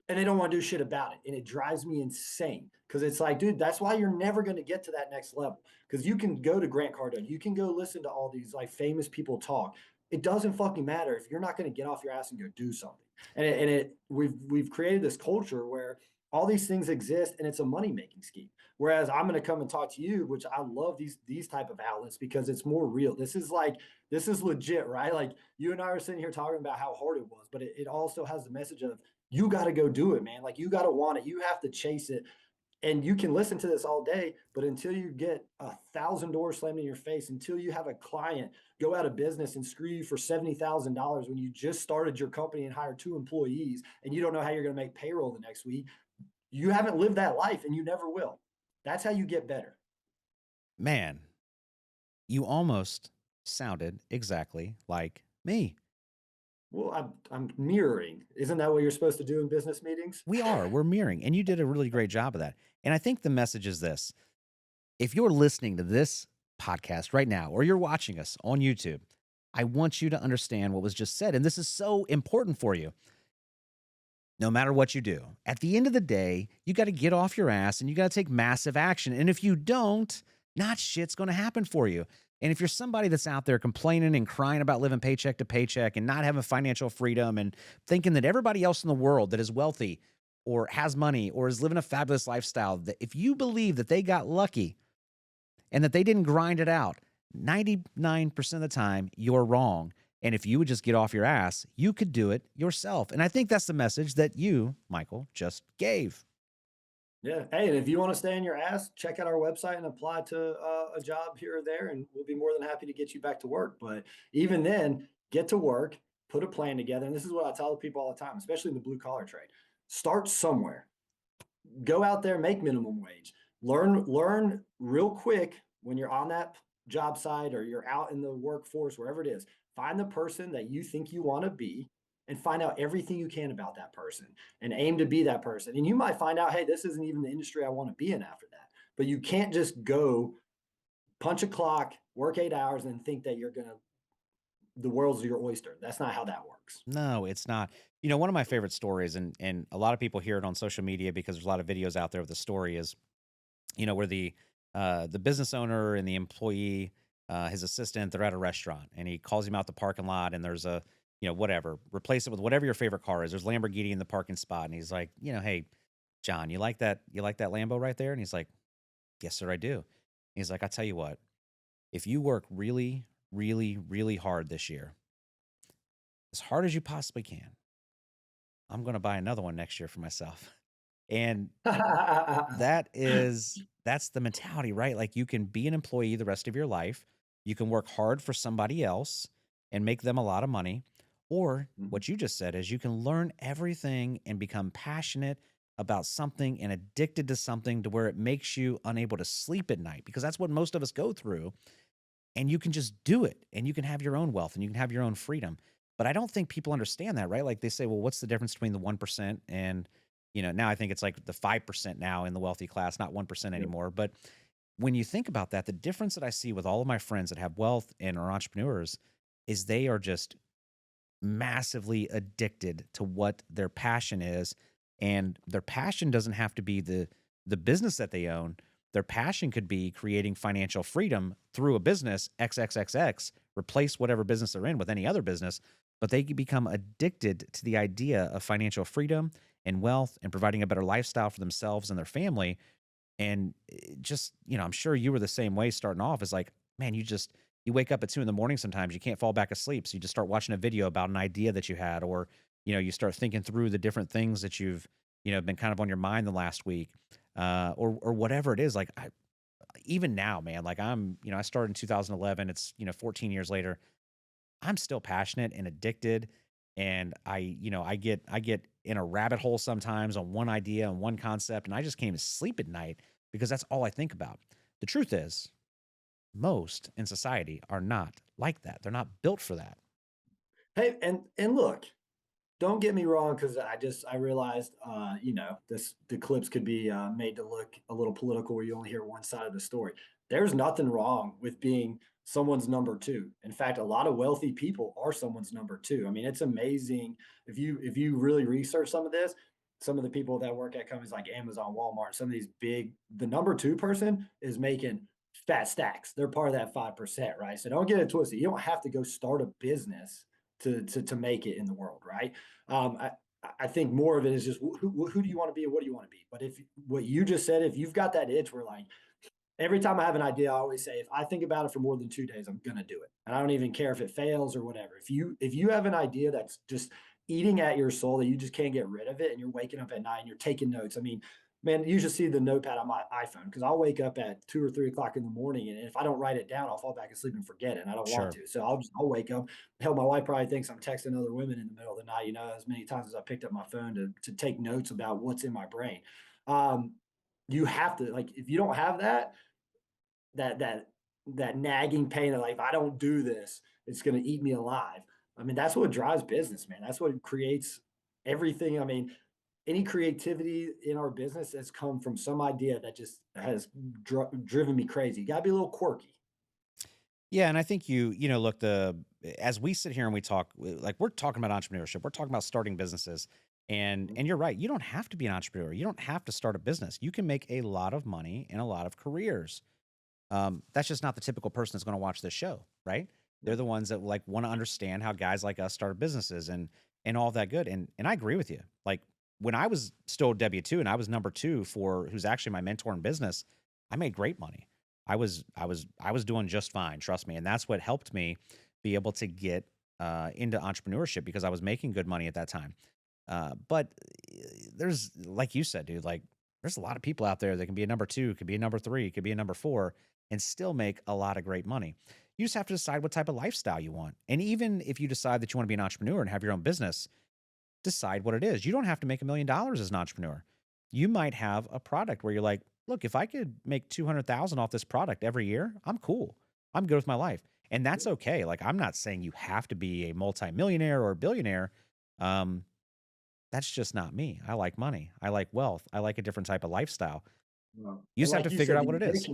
and they don't want to do shit about it. And it drives me insane, because it's like, dude, that's why you're never going to get to that next level. Because you can go to Grant Cardone, you can go listen to all these like famous people talk. It doesn't fucking matter if you're not going to get off your ass and go do something. And we've created this culture where all these things exist, and it's a money making scheme. Whereas I'm going to come and talk to you, which I love these type of outlets, because it's more real. This is legit, right? Like you and I are sitting here talking about how hard it was, but it also has the message of, you got to go do it, man. Like you got to want it. You have to chase it. And you can listen to this all day, but until you get 1,000 doors slammed in your face, until you have a client go out of business and screw you for $70,000 when you just started your company and hired 2 employees, and you don't know how you're going to make payroll the next week, you haven't lived that life, and you never will. That's how you get better. Man, you almost sounded exactly like me. Well, I'm mirroring. Isn't that what you're supposed to do in business meetings? We're mirroring, and you did a really great job of that. And I think the message is this: if you're listening to this podcast right now, or you're watching us on YouTube, I want you to understand what was just said. And this is so important for you. No matter what you do, at the end of the day, you got to get off your ass and you got to take massive action. And if you don't, not shit's going to happen for you. And if you're somebody that's out there complaining and crying about living paycheck to paycheck and not having financial freedom and thinking that everybody else in the world that is wealthy or has money or is living a fabulous lifestyle, that if you believe that they got lucky and that they didn't grind it out, 99% of the time, you're wrong. And if you would just get off your ass, you could do it yourself. And I think that's the message that you, Michael, just gave. Yeah. Hey, and if you want to stay on your ass, check out our website and apply to a job here or there, and we'll be more than happy to get you back to work. But even then, get to work, put a plan together. And this is what I tell people all the time, especially in the blue collar trade. Start somewhere. Go out there, make minimum wage. Learn real quick when you're on that job site or you're out in the workforce, wherever it is, find the person that you think you want to be and find out everything you can about that person and aim to be that person. And you might find out, hey, this isn't even the industry I want to be in after that. But you can't just go punch a clock, work 8 hours, and think that the world's your oyster. That's not how that works. No, it's not. One of my favorite stories, and a lot of people hear it on social media because there's a lot of videos out there of the story is, where the business owner and the employee, his assistant, they're at a restaurant and he calls him out the parking lot and there's a, whatever, replace it with whatever your favorite car is. There's Lamborghini in the parking spot. And he's like, hey, John, you like that Lambo right there? And he's like, yes, sir, I do. He's like, I tell you what, if you work really, really, really hard this year, as hard as you possibly can, I'm going to buy another one next year for myself. And that's the mentality, right? Like you can be an employee the rest of your life. You can work hard for somebody else and make them a lot of money. Or what you just said is you can learn everything and become passionate about something and addicted to something to where it makes you unable to sleep at night, because that's what most of us go through. And you can just do it and you can have your own wealth and you can have your own freedom. But I don't think people understand that, right? Like they say, well, what's the difference between the 1% and, now I think it's like the 5% now in the wealthy class, not 1% anymore. But when you think about that, the difference that I see with all of my friends that have wealth and are entrepreneurs is they are just massively addicted to what their passion is. And their passion doesn't have to be the business that they own. Their passion could be creating financial freedom through a business, XXXX, replace whatever business they're in with any other business, but they can become addicted to the idea of financial freedom and wealth and providing a better lifestyle for themselves and their family. And just, I'm sure you were the same way starting off. It's like, man, you wake up at 2 a.m. sometimes, you can't fall back asleep. So you just start watching a video about an idea that you had, or, you start thinking through the different things that you've, been kind of on your mind the last week, or whatever it is. Like even now, man, like I started in 2011. It's, 14 years later, I'm still passionate and addicted. And I get in a rabbit hole sometimes on one idea and one concept, and I just can't even sleep at night because that's all I think about. The truth is, most in society are not like that. They're not built for that. Hey, and look, don't get me wrong, because I realized, the clips could be made to look a little political, where you only hear one side of the story. There's nothing wrong with being someone's number two. In fact, a lot of wealthy people are someone's number two. I mean, it's amazing if you really research some of this. Some of the people that work at companies like Amazon, Walmart, some of these the number two person is making fat stacks. They're part of that 5%, right? So don't get it twisted. You don't have to go start a business to make it in the world, right? I think more of it is just who do you want to be and what do you want to be? But if what you just said, if you've got that itch, where like every time I have an idea, I always say, if I think about it for more than 2 days, I'm gonna do it, and I don't even care if it fails or whatever. If you have an idea that's just eating at your soul, that you just can't get rid of it, and you're waking up at night and you're taking notes. I mean, man, you should see the notepad on my iPhone, because I'll wake up at 2 or 3 o'clock in the morning, and if I don't write it down, I'll fall back asleep and forget it, and I don't want Sure. to. So I'll wake up. Hell, my wife probably thinks I'm texting other women in the middle of the night. As many times as I picked up my phone to take notes about what's in my brain. Um, you have to, like, if you don't have that that that nagging pain of like, if I don't do this, it's going to eat me alive. I mean, that's what drives business, man. That's what creates everything. I mean, any creativity in our business has come from some idea that just has driven me crazy. You got to be a little quirky. Yeah, and I think look, as we sit here and we talk, like we're talking about entrepreneurship, we're talking about starting businesses, and you're right. You don't have to be an entrepreneur. You don't have to start a business. You can make a lot of money in a lot of careers. That's just not the typical person that's going to watch this show, right? They're the ones that like want to understand how guys like us start businesses and all that good. And I agree with you. Like when I was still W-2 and I was number two for who's actually my mentor in business, I made great money. I was doing just fine, trust me. And that's what helped me be able to get into entrepreneurship, because I was making good money at that time. But there's, like you said, dude, like there's a lot of people out there that can be a number two, could be a number three, could be a number four, and still make a lot of great money. You just have to decide what type of lifestyle you want. And even if you decide that you want to be an entrepreneur and have your own business, decide what it is. You don't have to make $1 million as an entrepreneur. You might have a product where you're like, look, if I could make 200,000 off this product every year, I'm cool. I'm good with my life. And that's okay. Like, I'm not saying you have to be a multimillionaire or a billionaire. Um, that's just not me. I like money. I like wealth. I like a different type of lifestyle. Well, You and just have like to you figure said, out what it is.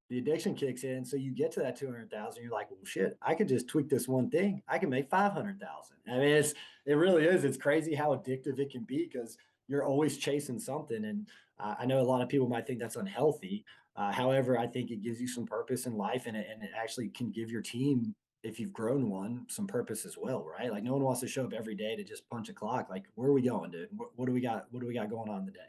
the addiction kicks in. So you get to that 200,000. You're like, well, shit, I could just tweak this one thing. I can make 500,000. I mean, it really is. It's crazy how addictive it can be because you're always chasing something. And I know a lot of people might think that's unhealthy. However, I think it gives you some purpose in life, and it actually can give your team, if you've grown one, some purpose as well, right? Like no one wants to show up every day to just punch a clock. Like, where are we going, dude? What do we got? What do we got going on today?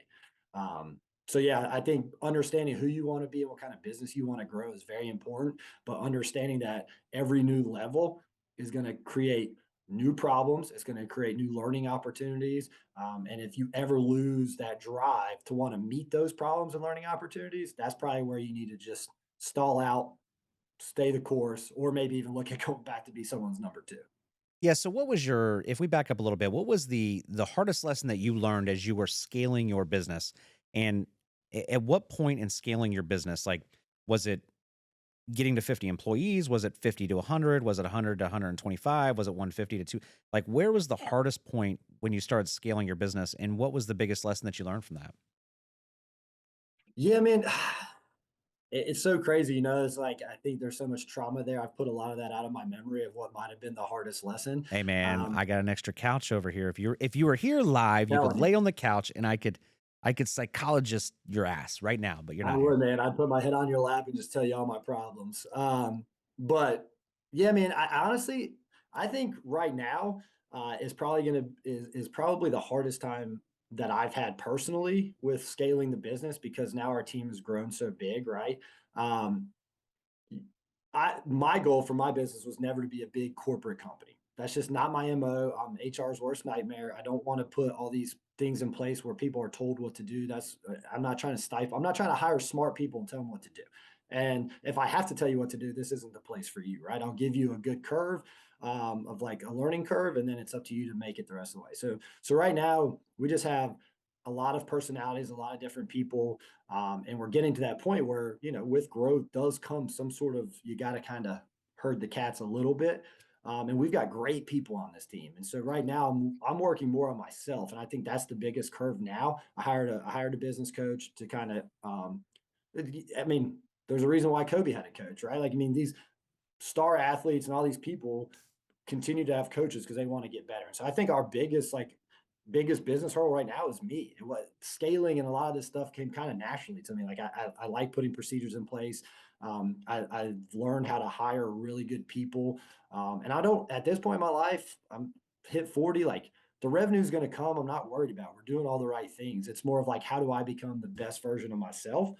So yeah, I think understanding who you want to be and what kind of business you want to grow is very important, but understanding that every new level is going to create new problems. It's going to create new learning opportunities. And if you ever lose that drive to want to meet those problems and learning opportunities, that's probably where you need to just stall out, stay the course, or maybe even look at going back to be someone's number two. Yeah. So what was your, if we back up a little bit, what was the hardest lesson that you learned as you were scaling your business? And at what point in scaling your business, like, was it getting to 50 employees? Was it 50 to 100? Was it 100 to 125? Was it 150 to 2? Like, where was the hardest point when you started scaling your business? And what was the biggest lesson that you learned from that? Yeah, man. It's so crazy, it's like I think there's so much trauma there. I've put a lot of that out of my memory of what might have been the hardest lesson. Hey man, Um, I got an extra couch over here. If you were here live, you could Telling you, lay on the couch and I could psychologist your ass right now, but you're I not here. would, man. I'd put my head on your lap and just tell you all my problems. But yeah, man. I honestly, I think right now is probably is probably the hardest time that I've had personally with scaling the business because now our team has grown so big, right? Um, I my goal for my business was never to be a big corporate company. That's just not my MO. I'm HR's worst nightmare. I don't want to put all these things in place where people are told what to do. I'm not trying to stifle. I'm not trying to hire smart people and tell them what to do. And if I have to tell you what to do, this isn't the place for you, right? I'll give you a good curve of like a learning curve, and then it's up to you to make it the rest of the way. So right now we just have a lot of personalities, a lot of different people, and we're getting to that point where, with growth does come some sort of, you got to kind of herd the cats a little bit. And we've got great people on this team. And so right now I'm working more on myself. And I think that's the biggest curve now. I hired a business coach to kind of, I mean, there's a reason why Kobe had a coach, right? Like, I mean, these star athletes and all these people continue to have coaches because they want to get better. So I think our biggest business hurdle right now is me. And what scaling and a lot of this stuff came kind of naturally to me. Like I like putting procedures in place. I've learned how to hire really good people. And I don't, at this point in my life, I'm hit 40, like the revenue is going to come. I'm not worried about. We're doing all the right things. It's more of like, how do I become the best version of myself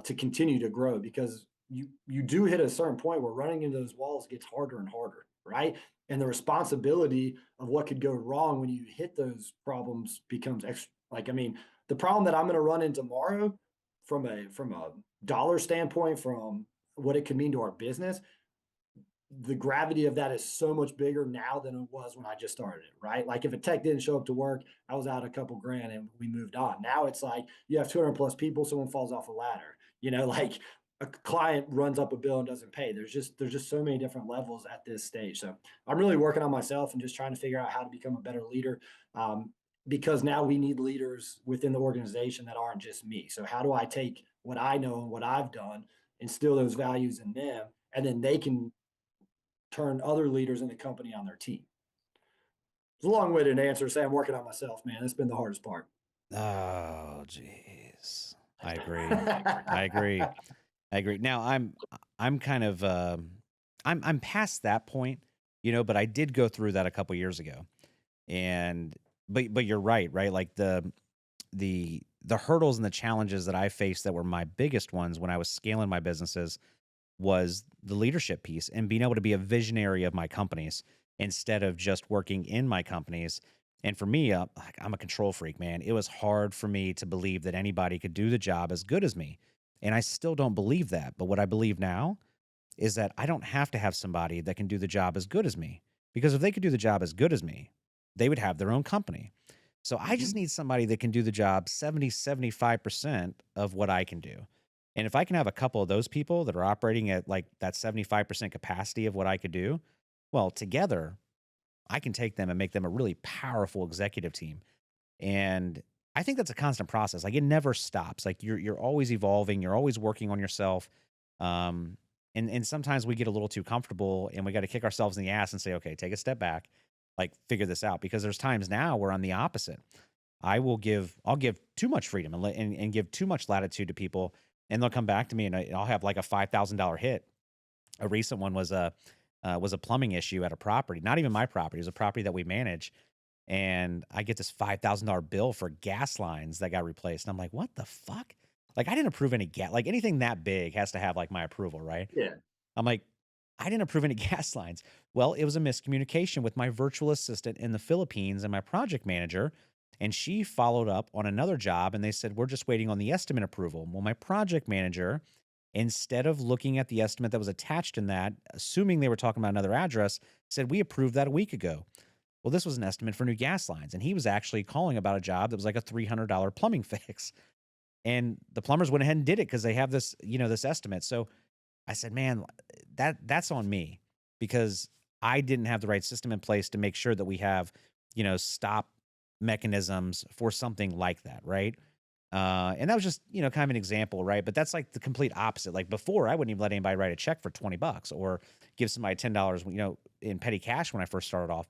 to continue to grow? Because you do hit a certain point where running into those walls gets harder and harder, right? And the responsibility of what could go wrong when you hit those problems becomes extra. Like, I mean, the problem that I'm going to run into tomorrow from a dollar standpoint, from what it could mean to our business, the gravity of that is so much bigger now than it was when I just started it, right? Like if a tech didn't show up to work, I was out a couple grand and we moved on. Now it's like you have 200 plus people, someone falls off a ladder, like a client runs up a bill and doesn't pay. There's just so many different levels at this stage. So I'm really working on myself and just trying to figure out how to become a better leader. Because now we need leaders within the organization that aren't just me. So how do I take what I know and what I've done, instill those values in them, and then they can turn other leaders in the company on their team? It's a long-winded answer. Say I'm working on myself, man. That's been the hardest part. Oh, jeez. I agree. I agree. I agree. Now I'm kind of I'm past that point, but I did go through that a couple years ago. And but you're right? Like the hurdles and the challenges that I faced that were my biggest ones when I was scaling my businesses was the leadership piece and being able to be a visionary of my companies instead of just working in my companies. And for me, I'm a control freak, man. It was hard for me to believe that anybody could do the job as good as me. And I still don't believe that. But what I believe now is that I don't have to have somebody that can do the job as good as me. Because if they could do the job as good as me, they would have their own company. So I just need somebody that can do the job 70, 75% of what I can do. And if I can have a couple of those people that are operating at like that 75% capacity of what I could do, well, together, I can take them and make them a really powerful executive team. And I think that's a constant process. Like it never stops. Like you're always evolving. You're always working on yourself. And sometimes we get a little too comfortable and we got to kick ourselves in the ass and say, okay, take a step back, like figure this out. Because there's times now where I'm the opposite. I'll give too much freedom and give too much latitude to people, and they'll come back to me and I'll have like a $5,000 hit. A recent one was a plumbing issue at a property, not even my property. It was a property that we manage. And I get this $5,000 bill for gas lines that got replaced. And I'm like, what the fuck? Like I didn't approve any like anything that big has to have like my approval, right? Yeah. I'm like, I didn't approve any gas lines. Well, it was a miscommunication with my virtual assistant in the Philippines and my project manager. And she followed up on another job and they said, we're just waiting on the estimate approval. Well, my project manager, instead of looking at the estimate that was attached in that, assuming they were talking about another address, said, we approved that a week ago. Well, this was an estimate for new gas lines. And he was actually calling about a job that was like a $300 plumbing fix. And the plumbers went ahead and did it because they have this, this estimate. So I said, man, that's on me because I didn't have the right system in place to make sure that we have, stop mechanisms for something like that. Right. And that was just, kind of an example. Right. But that's like the complete opposite. Like before, I wouldn't even let anybody write a check for $20 or give somebody $10, in petty cash when I first started off.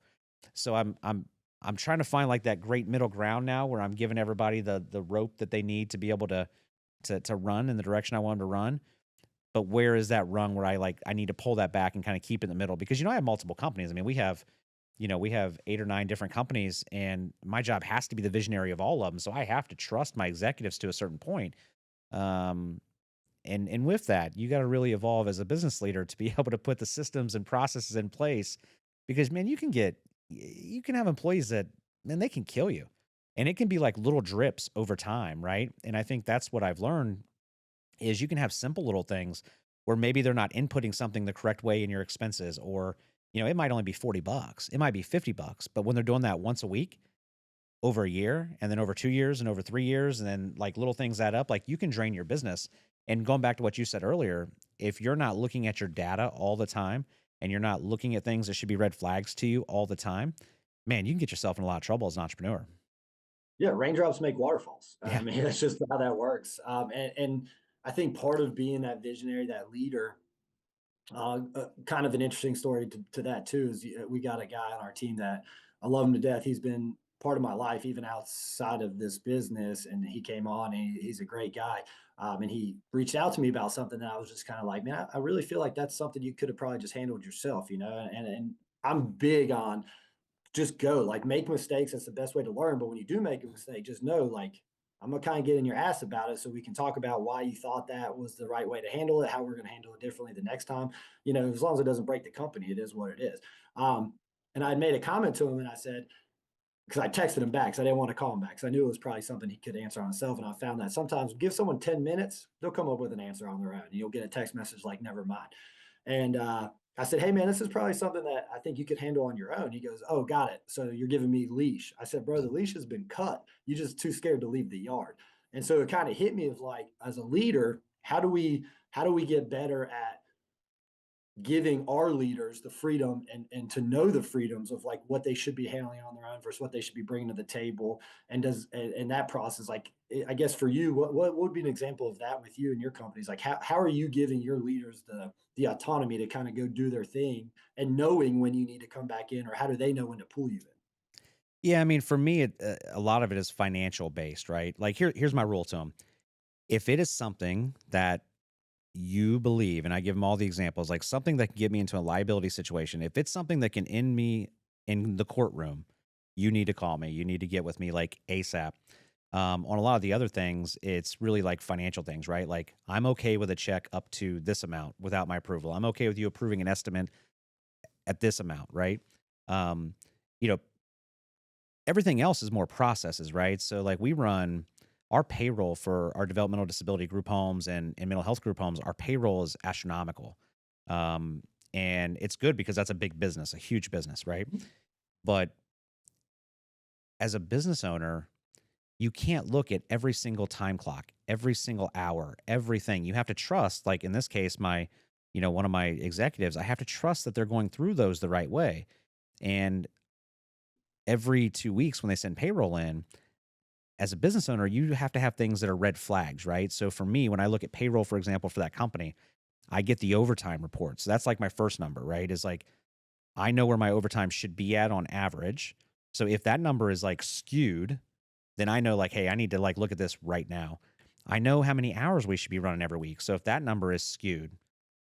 So I'm trying to find like that great middle ground now where I'm giving everybody the rope that they need to be able to run in the direction I want them to run. But where is that rung where I need to pull that back and kind of keep it in the middle? Because, I have multiple companies. I mean, we have 8 or 9 different companies and my job has to be the visionary of all of them. So I have to trust my executives to a certain point. And with that, you got to really evolve as a business leader to be able to put the systems and processes in place because, man, you can have employees that, man, they can kill you. And it can be like little drips over time, right? And I think that's what I've learned is you can have simple little things where maybe they're not inputting something the correct way in your expenses, or, it might only be $40. It might be $50. But when they're doing that once a week, over a year, and then over 2 years and over 3 years, and then like little things add up, like you can drain your business. And going back to what you said earlier, if you're not looking at your data all the time and you're not looking at things that should be red flags to you all the time, man, you can get yourself in a lot of trouble as an entrepreneur. Yeah, raindrops make waterfalls. Yeah. I mean, that's just how that works. And I think part of being that visionary, that leader, kind of an interesting story to that too is we got a guy on our team that I love him to death. He's been part of my life even outside of this business, and he came on and he's a great guy. And he reached out to me about something that I was just kind of like, man, I really feel like that's something you could have probably just handled yourself, and I'm big on just go, like, make mistakes. That's the best way to learn. But when you do make a mistake, just know, like, I'm gonna kind of get in your ass about it so we can talk about why you thought that was the right way to handle it, how we're gonna handle it differently the next time. As long as it doesn't break the company, it is what it is. And I made a comment to him and I said, because I texted him back because I didn't want to call him back because I knew it was probably something he could answer on himself. And I found that sometimes give someone 10 minutes, they'll come up with an answer on their own. And you'll get a text message like, never mind. And I said, hey, man, this is probably something that I think you could handle on your own. He goes, oh, got it. So you're giving me leash. I said, bro, the leash has been cut. You're just too scared to leave the yard. And so it kind of hit me of like, as a leader, how do we get better at giving our leaders the freedom and to know the freedoms of like what they should be handling on their own versus what they should be bringing to the table, and that process, like, I guess for you, what would be an example of that with you and your companies? Like how are you giving your leaders the autonomy to kind of go do their thing and knowing when you need to come back in, or how do they know when to pull you in? Yeah, I mean, for me, a lot of it is financial based, right? Like here's my rule to them. If it is something that you believe, and I give them all the examples, like something that can get me into a liability situation, if it's something that can end me in the courtroom, you need to call me. You need to get with me like ASAP. On a lot of the other things, it's really like financial things, right? Like I'm okay with a check up to this amount without my approval. I'm okay with you approving an estimate at this amount, right? You know, everything else is more processes, right? So like we run our payroll for our developmental disability group homes and mental health group homes. Our payroll is astronomical. And it's good because that's a big business, a huge business, right? But as a business owner, you can't look at every single time clock, every single hour, everything. You have to trust, like in this case, one of my executives, I have to trust that they're going through those the right way. And every 2 weeks when they send payroll in, as a business owner, you have to have things that are red flags, right? So for me, when I look at payroll, for example, for that company, I get the overtime report. So that's like my first number, right? Is like, I know where my overtime should be at on average. So if that number is like skewed, then I know like, hey, I need to like look at this right now. I know how many hours we should be running every week. So if that number is skewed,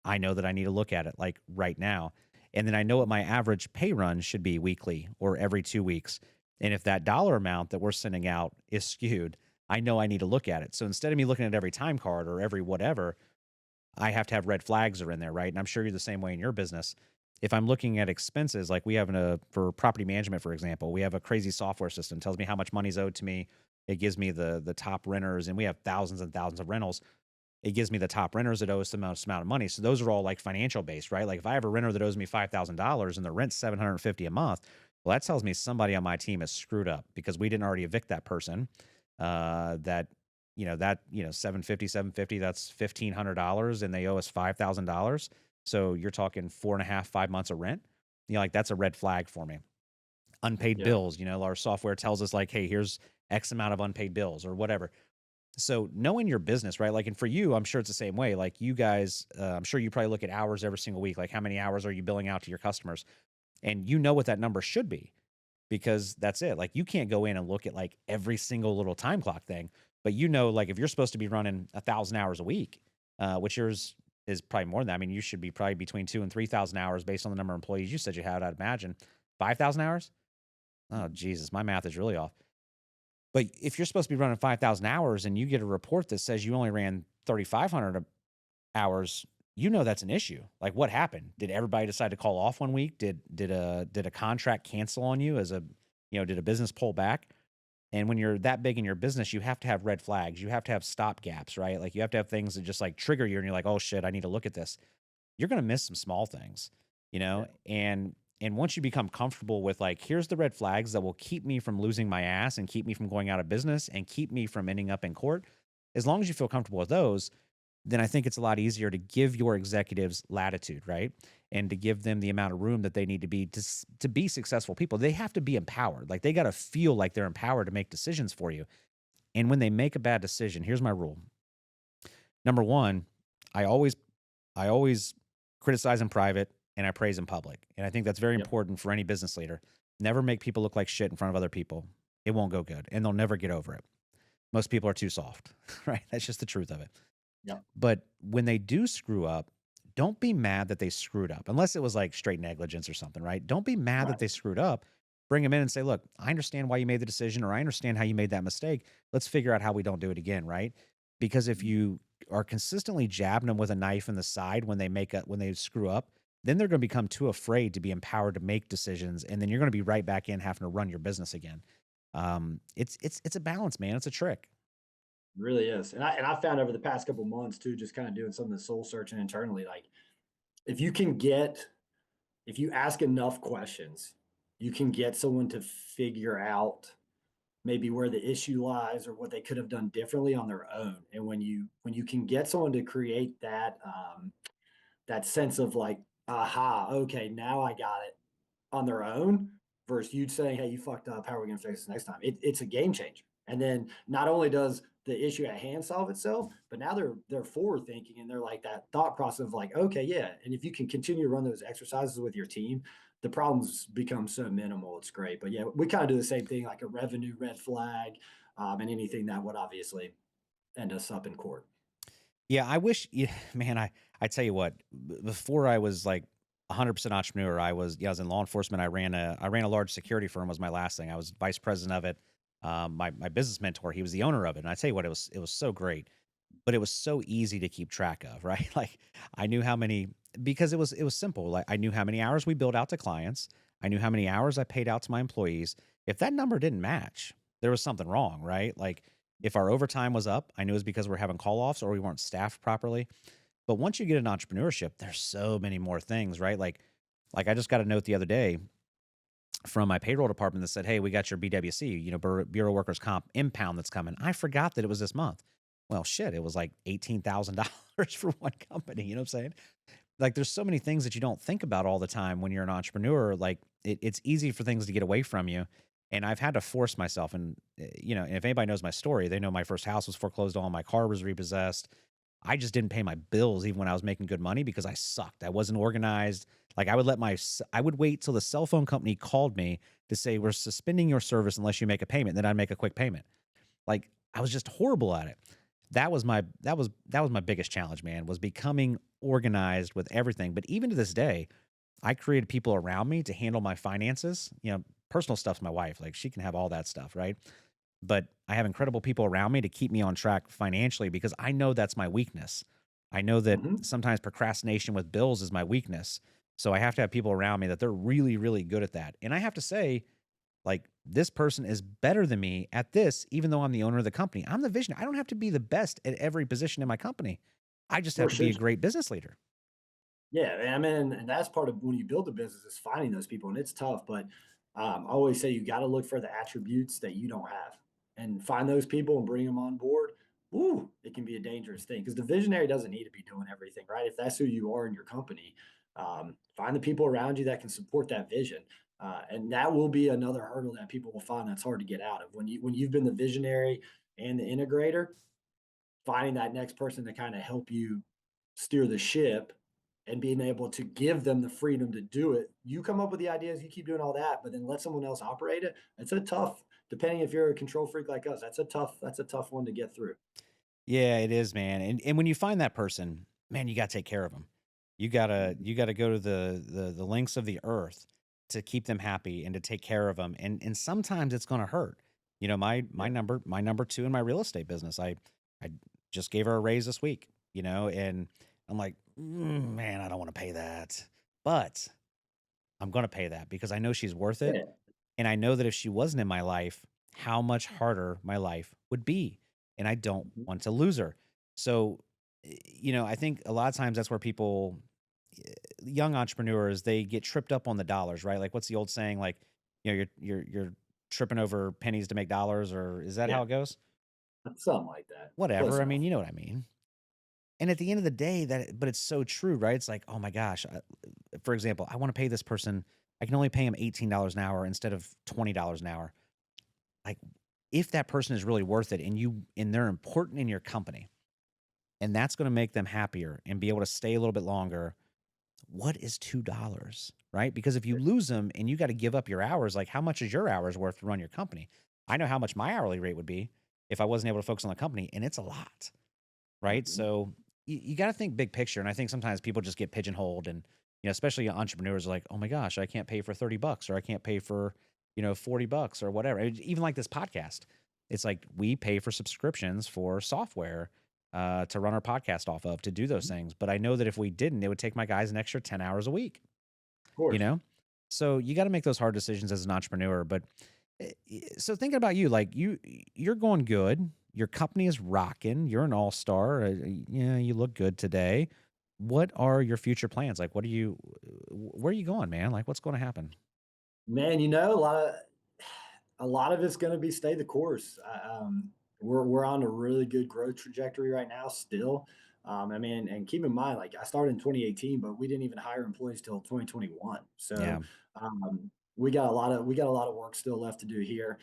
I know that I need to look at it like right now. And then I know what my average pay run should be weekly or every 2 weeks. And if that dollar amount that we're sending out is skewed, I know I need to look at it. So instead of me looking at every time card or every whatever, I have to have red flags are in there, right? And I'm sure you're the same way in your business. If I'm looking at expenses, like we have for property management, for example, we have a crazy software system, tells me how much money's owed to me. It gives me the top renters, and we have thousands and thousands of rentals. It gives me the top renters that owe us the most amount of money. So those are all like financial based, right? Like if I have a renter that owes me $5,000 and the rent's $750 a month, well, that tells me somebody on my team is screwed up because we didn't already evict that person. That 750, that's $1,500 and they owe us $5,000. So you're talking 4.5, 5 months of rent. Like that's a red flag for me. Unpaid bills, our software tells us like, hey, here's X amount of unpaid bills or whatever. So knowing your business, right? Like, and for you, I'm sure it's the same way. Like you guys, I'm sure you probably look at hours every single week. Like how many hours are you billing out to your customers? And you know what that number should be because that's it. Like you can't go in and look at like every single little time clock thing, but like if you're supposed to be running 1,000 hours a week, which yours is probably more than that. I mean, you should be probably between 2,000 and 3,000 hours based on the number of employees you said you had, I'd imagine. 5,000 hours? Oh, Jesus, my math is really off. But if you're supposed to be running 5,000 hours and you get a report that says you only ran 3,500 hours, that's an issue. Like what happened? Did everybody decide to call off one week? Did a contract cancel on you did a business pull back? And when you're that big in your business, you have to have red flags. You have to have stop gaps, right? Like you have to have things that just like trigger you and you're like, oh shit, I need to look at this. You're going to miss some small things, and once you become comfortable with like, here's the red flags that will keep me from losing my ass and keep me from going out of business and keep me from ending up in court, as long as you feel comfortable with those, then I think it's a lot easier to give your executives latitude, right? And to give them the amount of room that they need to be successful people. They have to be empowered. Like they got to feel like they're empowered to make decisions for you. And when they make a bad decision, here's my rule. Number one, I always criticize in private and I praise in public. And I think that's very important for any business leader. Never make people look like shit in front of other people. It won't go good and they'll never get over it. Most people are too soft, right? That's just the truth of it. Yeah. But when they do screw up, don't be mad that they screwed up, unless it was like straight negligence or something, right? Don't be mad that they screwed up. Bring them in and say, look, I understand why you made the decision, or I understand how you made that mistake. Let's figure out how we don't do it again, right? Because if you are consistently jabbing them with a knife in the side when they screw up, then they're going to become too afraid to be empowered to make decisions, and then you're going to be right back in having to run your business again. It's a balance, man. It's a trick. It really is. And I found over the past couple of months too, just kind of doing some of the soul searching internally, like if you ask enough questions, you can get someone to figure out maybe where the issue lies or what they could have done differently on their own. And when you can get someone to create that that sense of like, aha, okay, now I got it on their own, versus you saying, hey, you fucked up, how are we going to fix this next time? It's a game changer. And then not only does the issue at hand solve itself, but now they're forward thinking and they're like that thought process of like, okay, yeah. And if you can continue to run those exercises with your team, the problems become so minimal. It's great. But yeah, we kind of do the same thing, like a revenue red flag, and anything that would obviously end us up in court. Yeah, I wish, man, I tell you what, before I was like 100% entrepreneur, I was in law enforcement. I ran a large security firm was my last thing. I was vice president of it. My business mentor, he was the owner of it. And I tell you what, it was so great, but it was so easy to keep track of, right? Like I knew how many, because it was simple. Like I knew how many hours we billed out to clients. I knew how many hours I paid out to my employees. If that number didn't match, there was something wrong, right? Like if our overtime was up, I knew it was because we're having call offs or we weren't staffed properly. But once you get into entrepreneurship, there's so many more things, right? Like I just got a note the other day. from my payroll department that said, "Hey, we got your BWC, Bureau Workers Comp impound that's coming." I forgot that it was this month. Well, shit, it was like $18,000 for one company. You know what I'm saying? Like, there's so many things that you don't think about all the time when you're an entrepreneur. Like, it's easy for things to get away from you. And I've had to force myself. And, and if anybody knows my story, they know my first house was foreclosed on, my car was repossessed. I just didn't pay my bills even when I was making good money because I sucked. I wasn't organized. Like, I would wait till the cell phone company called me to say, "We're suspending your service unless you make a payment." Then I'd make a quick payment. Like, I was just horrible at it. That was my biggest challenge, man, was becoming organized with everything. But even to this day, I created people around me to handle my finances. Personal stuff's my wife. Like, she can have all that stuff, right? But I have incredible people around me to keep me on track financially because I know that's my weakness. I know that sometimes procrastination with bills is my weakness. So I have to have people around me that they're really, really good at that. And I have to say, like, this person is better than me at this, even though I'm the owner of the company. I'm the visionary. I don't have to be the best at every position in my company. I just have Or to be a should you? great business leader. Yeah, I mean, and that's part of when you build a business is finding those people, and it's tough. But I always say you got to look for the attributes that you don't have, and find those people and bring them on board. Ooh, it can be a dangerous thing because the visionary doesn't need to be doing everything, right? If that's who you are in your company, find the people around you that can support that vision, and that will be another hurdle that people will find that's hard to get out of when you've been the visionary and the integrator, finding that next person to kind of help you steer the ship and being able to give them the freedom to do it. You come up with the ideas, you keep doing all that, but then let someone else operate it. It's a tough, depending if you're a control freak like us, that's a tough one to get through. Yeah, it is, man. And when you find that person, man, you got to take care of them. You gotta go to the lengths of the earth to keep them happy and to take care of them. And sometimes it's gonna hurt. My Yeah. number two in my real estate business. I just gave her a raise this week. And I'm like, man, I don't want to pay that, but I'm gonna pay that because I know she's worth it. Yeah. And I know that if she wasn't in my life, how much harder my life would be. And I don't Mhm. want to lose her. So, I think a lot of times that's where people, young entrepreneurs, they get tripped up on the dollars, right? Like, what's the old saying? Like, you're tripping over pennies to make dollars, or is that Yeah. how it goes? Something like that. Close Whatever. I mean, enough. you know what I mean. And at the end of the day, but it's so true, right? It's like, oh my gosh. For example, I want to pay this person. I can only pay him $18 an hour instead of $20 an hour. Like, if that person is really worth it and they're important in your company and that's going to make them happier and be able to stay a little bit longer, what is $2, right? Because if you lose them and you got to give up your hours, like, how much is your hours worth to run your company? I know how much my hourly rate would be if I wasn't able to focus on the company, and it's a lot, right? Mhm. So you got to think big picture. And I think sometimes people just get pigeonholed, and especially entrepreneurs are like, oh my gosh, I can't pay for $30 or I can't pay for $40 or whatever. Even like this podcast, it's like we pay for subscriptions for software to run our podcast off of, to do those things. But I know that if we didn't, it would take my guys an extra 10 hours a week, Of you course. know? So you got to make those hard decisions as an entrepreneur. But so thinking about you, like, you're going good. Your company is rocking. You're an all-star. Yeah, you look good today. What are your future plans? Like, where are you going, man? Like, what's going to happen? Man, a lot of it's going to be stay the course. We're on a really good growth trajectory right now still. I mean, and keep in mind, like, I started in 2018, but we didn't even hire employees till 2021. Yeah. So we got a lot of work still left to do here.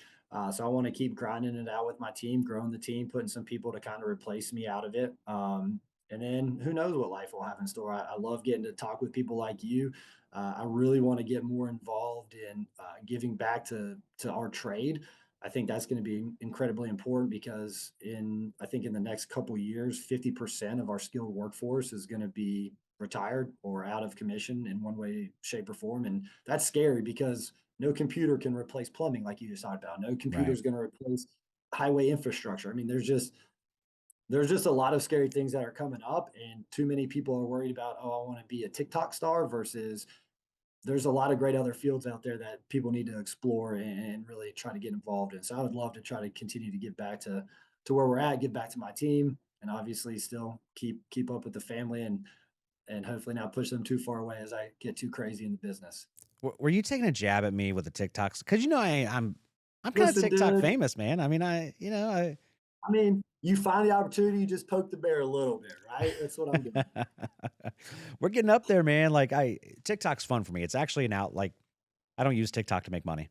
So I want to keep grinding it out with my team, growing the team, putting some people to kind of replace me out of it. And then who knows what life will have in store. I love getting to talk with people like you. I really want to get more involved in giving back to our trade. I think that's going to be incredibly important because I think in the next couple of years, 50% of our skilled workforce is going to be retired or out of commission in one way, shape, or form, and that's scary because no computer can replace plumbing like you just talked about. No computer Right. is going to replace highway infrastructure. I mean, there's just a lot of scary things that are coming up, and too many people are worried about, oh, I want to be a TikTok star versus there's a lot of great other fields out there that people need to explore and really try to get involved in. So I would love to try to continue to get back to where we're at, get back to my team, and obviously still keep up with the family and hopefully not push them too far away as I get too crazy in the business. Were you taking a jab at me with the TikToks? Because I'm kind of Listen, TikTok dude, famous, man. I mean, I mean, you find the opportunity, you just poke the bear a little bit, right? That's what I'm doing. we're getting up there, man. Like TikTok's fun for me. It's actually an out. Like I don't use TikTok to make money.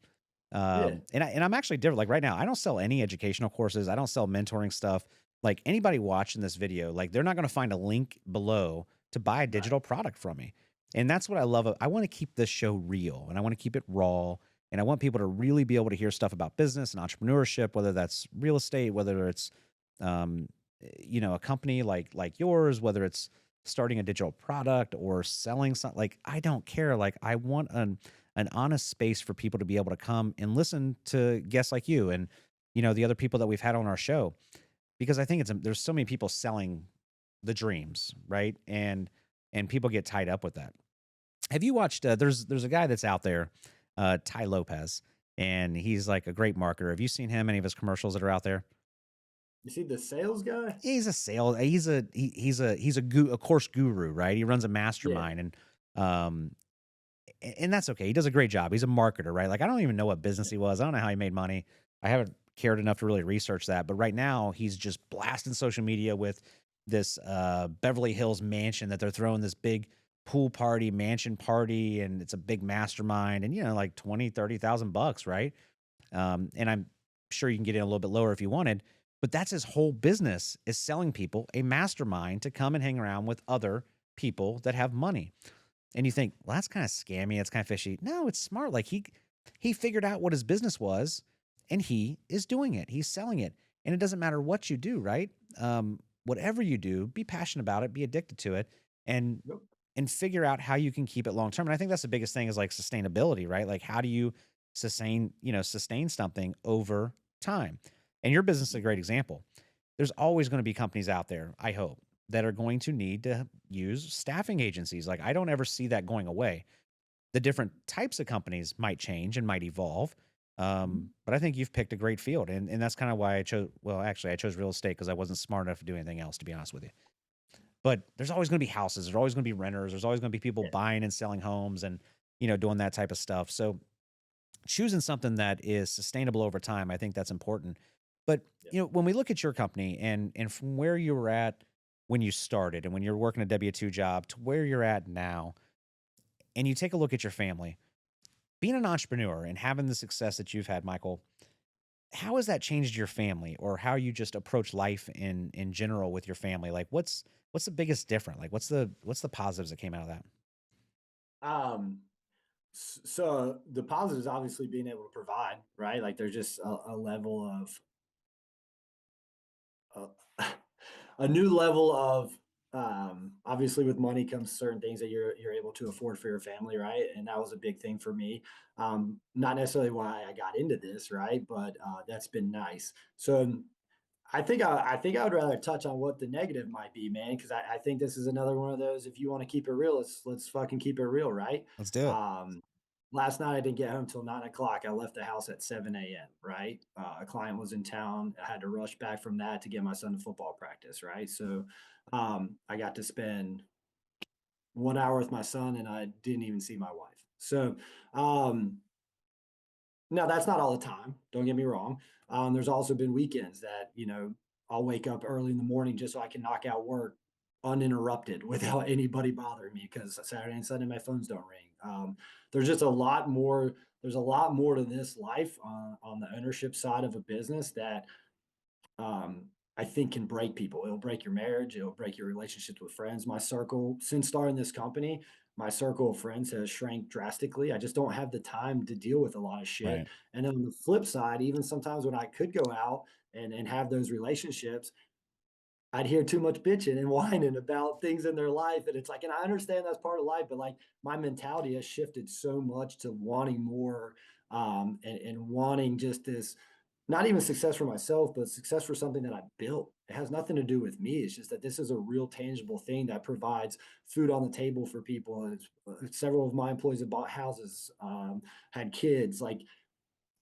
Yeah. And I'm actually different. Like right now, I don't sell any educational courses. I don't sell mentoring stuff. Like anybody watching this video, like they're not going to find a link below to buy a digital product from me. And that's what I love. I want to keep this show real and I want to keep it raw. And I want people to really be able to hear stuff about business and entrepreneurship, whether that's real estate, whether it's, um, a company like yours, whether it's starting a digital product or selling something. Like I don't care. Like I want an honest space for people to be able to come and listen to guests like you and the other people that we've had on our show, because I think there's so many people selling the dreams, right? And people get tied up with that. Have you watched? There's a guy that's out there, Ty Lopez, and he's like a great marketer. Have you seen him? Any of his commercials that are out there? You see the sales guy? He's a sales. He's a course guru, right? He runs a Yeah. mastermind, and that's okay. He does a great job. He's a marketer, right? Like I don't even know what business he was. I don't know how he made money. I haven't cared enough to really research that. But right now, he's just blasting social media with this Beverly Hills mansion that they're throwing this big pool party, mansion party, and it's a big mastermind, and like 20,000-30,000 bucks, right? And I'm sure you can get in a little bit lower if you wanted. But that's his whole business, is selling people a mastermind to come and hang around with other people that have money. And you think, well, that's kind of scammy. It's kind of fishy. No, it's smart. Like he figured out what his business was, and he is doing it. He's selling it, and it doesn't matter what you do, right? Whatever you do, be passionate about it, be addicted to it, and Yep. and figure out how you can keep it long term. And I think that's the biggest thing is like sustainability, right? Like how do you sustain something over time? And your business is a great example. There's always going to be companies out there, I hope, that are going to need to use staffing agencies. Like I don't ever see that going away. The different types of companies might change and might evolve. But I think you've picked a great field. And that's kind of why I chose, well, actually I chose real estate because I wasn't smart enough to do anything else, to be honest with you. But there's always going to be houses. There's always going to be renters. There's always going to be people buying and selling homes and, doing that type of stuff. So choosing something that is sustainable over time, I think that's important. But, when we look at your company and from where you were at when you started and when you're working a W-2 job to where you're at now, and you take a look at your family, being an entrepreneur and having the success that you've had, Michael, how has that changed your family or how you just approach life in general with your family? Like what's the biggest difference? Like what's the positives that came out of that? Um, so the positive is obviously being able to provide, right? Like there's just a level of a new level of obviously with money comes certain things that you're able to afford for your family, right? And that was a big thing for me. Not necessarily why I got into this, right? But that's been nice. So I think I would rather touch on what the negative might be, man, because I think this is another one of those. If you want to keep it real, let's fucking keep it real, right? Let's do it. Last night I didn't get home till 9 o'clock. I left the house at 7 a.m. Right, a client was in town. I had to rush back from that to get my son to football practice. Right, so I got to spend 1 hour with my son, and I didn't even see my wife. So um, now that's not all the time. Don't get me wrong. There's also been weekends that I'll wake up early in the morning just so I can knock out work uninterrupted without anybody bothering me because Saturday and Sunday my phones don't ring. There's just a lot more. There's a lot more to this life on the ownership side of a business that I think can break people. It'll break your marriage. It'll break your relationships with friends. My circle, since starting this company, my circle of friends has shrank drastically. I just don't have the time to deal with a lot of shit. Right. And then on the flip side, even sometimes when I could go out and have those relationships, I'd hear too much bitching and whining about things in their life. And it's like, and I understand that's part of life, but like my mentality has shifted so much to wanting more and wanting just this, not even success for myself, but success for something that I built. It has nothing to do with me. It's just that this is a real tangible thing that provides food on the table for people. And several of my employees have bought houses, had kids. Like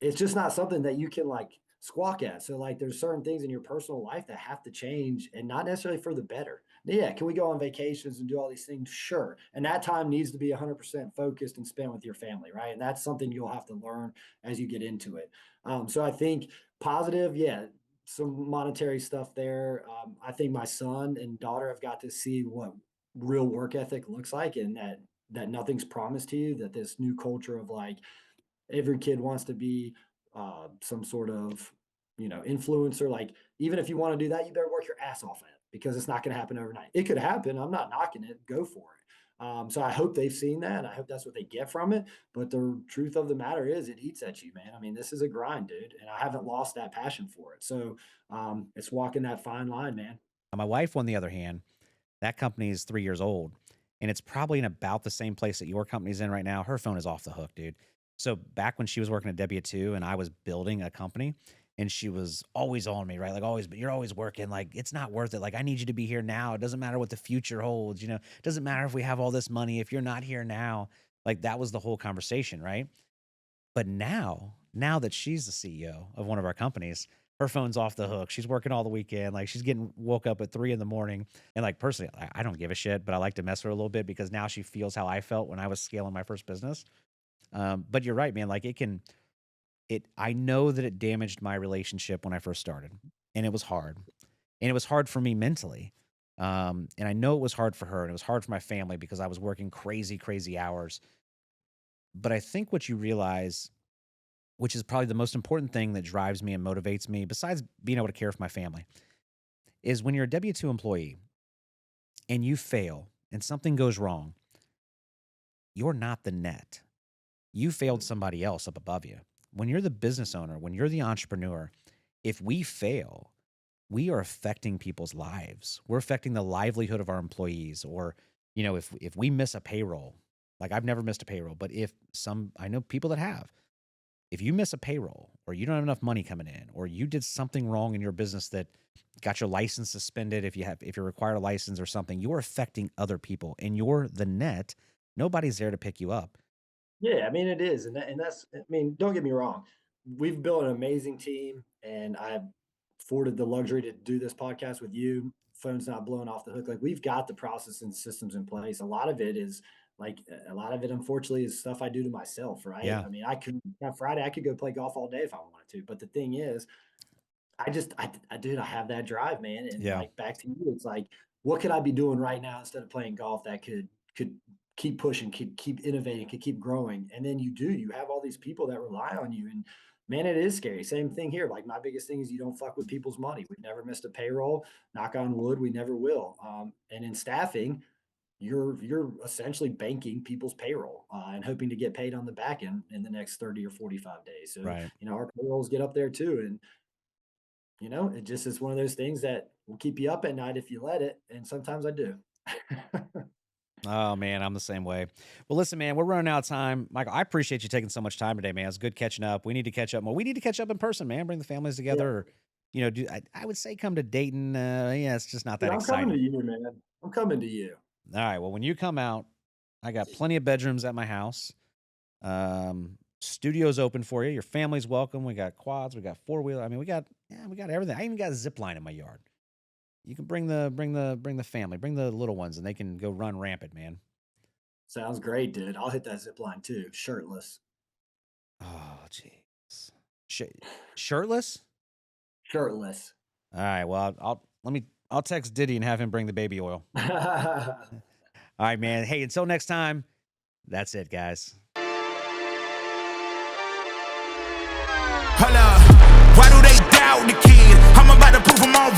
it's just not something that you can like squawk at. So like there's certain things in your personal life that have to change and not necessarily for the better. Yeah, can we go on vacations and do all these things? Sure. And that time needs to be 100% focused and spent with your family, right? And that's something you'll have to learn as you get into it. So I think positive, yeah, some monetary stuff there. I think my son and daughter have got to see what real work ethic looks like, and that nothing's promised to you, that this new culture of like every kid wants to be some sort of influencer. Like, even if you want to do that, you better work your ass off at it, because it's not going to happen overnight. It could happen. I'm not knocking it. Go for it. So I hope they've seen that. And I hope that's what they get from it. But the truth of the matter is, it eats at you, man. I mean, this is a grind, dude, and I haven't lost that passion for it. So it's walking that fine line, man. My wife, on the other hand, that company is 3 years old, and it's probably in about the same place that your company's in right now. Her phone is off the hook, dude. So back when she was working at W2 and I was building a company, and she was always on me, right? Like, always, but you're always working. Like, it's not worth it. Like, I need you to be here now. It doesn't matter what the future holds. It doesn't matter if we have all this money. If you're not here now, like, that was the whole conversation, right? But now that she's the CEO of one of our companies, her phone's off the hook. She's working all the weekend. Like, she's getting woke up at 3 a.m. And like, personally, I don't give a shit, but I like to mess with her a little bit, because now she feels how I felt when I was scaling my first business. But you're right, man. Like, I know that it damaged my relationship when I first started, and it was hard, and it was hard for me mentally. And I know it was hard for her, and it was hard for my family, because I was working crazy, crazy hours. But I think what you realize, which is probably the most important thing that drives me and motivates me, besides being able to care for my family, is when you're a W-2 employee and you fail and something goes wrong, you're not the net. You failed somebody else up above you. When you're the business owner, when you're the entrepreneur, if we fail, we are affecting people's lives. We're affecting the livelihood of our employees. Or, if we miss a payroll, like, I've never missed a payroll, but I know people that have. If you miss a payroll, or you don't have enough money coming in, or you did something wrong in your business that got your license suspended, if you're required a license or something, you're affecting other people, and you're the net. Nobody's there to pick you up. Yeah, I mean, it is. And that's, I mean, don't get me wrong. We've built an amazing team, and I've afforded the luxury to do this podcast with you. Phone's not blowing off the hook. Like, we've got the process and systems in place. A lot of it, unfortunately, is stuff I do to myself, right? Yeah. I mean, that Friday, I could go play golf all day if I wanted to. But the thing is, I have that drive, man. And like, back to you, it's like, what could I be doing right now instead of playing golf that could keep pushing, keep innovating, could keep growing? And then you have all these people that rely on you. And man, it is scary. Same thing here. Like, my biggest thing is, you don't fuck with people's money. We've never missed a payroll. Knock on wood, we never will. And in staffing, you're essentially banking people's payroll and hoping to get paid on the back end in the next 30 or 45 days. So, right. Our payrolls get up there too. And, it just is one of those things that will keep you up at night if you let it. And sometimes I do. Oh, man, I'm the same way. Well, listen, man, we're running out of time. Michael, I appreciate you taking so much time today, man. It's good catching up. We need to catch up more. We need to catch up in person, man. Bring the families together. Yeah. Or, I would say come to Dayton. It's just not that exciting. I'm coming to you, man. I'm coming to you. All right. Well, when you come out, I got plenty of bedrooms at my house. Studio's open for you. Your family's welcome. We got quads. We got four-wheeler. I mean, we got everything. I even got a zip line in my yard. You can bring the family, bring the little ones, and they can go run rampant, man. Sounds great, dude. I'll hit that zip line too. Shirtless. Oh, jeez. Shirtless? Shirtless. All right. Well, I'll text Diddy and have him bring the baby oil. All right, man. Hey, until next time, that's it, guys. Hold up. Why do they doubt the kid? I'm about to prove them all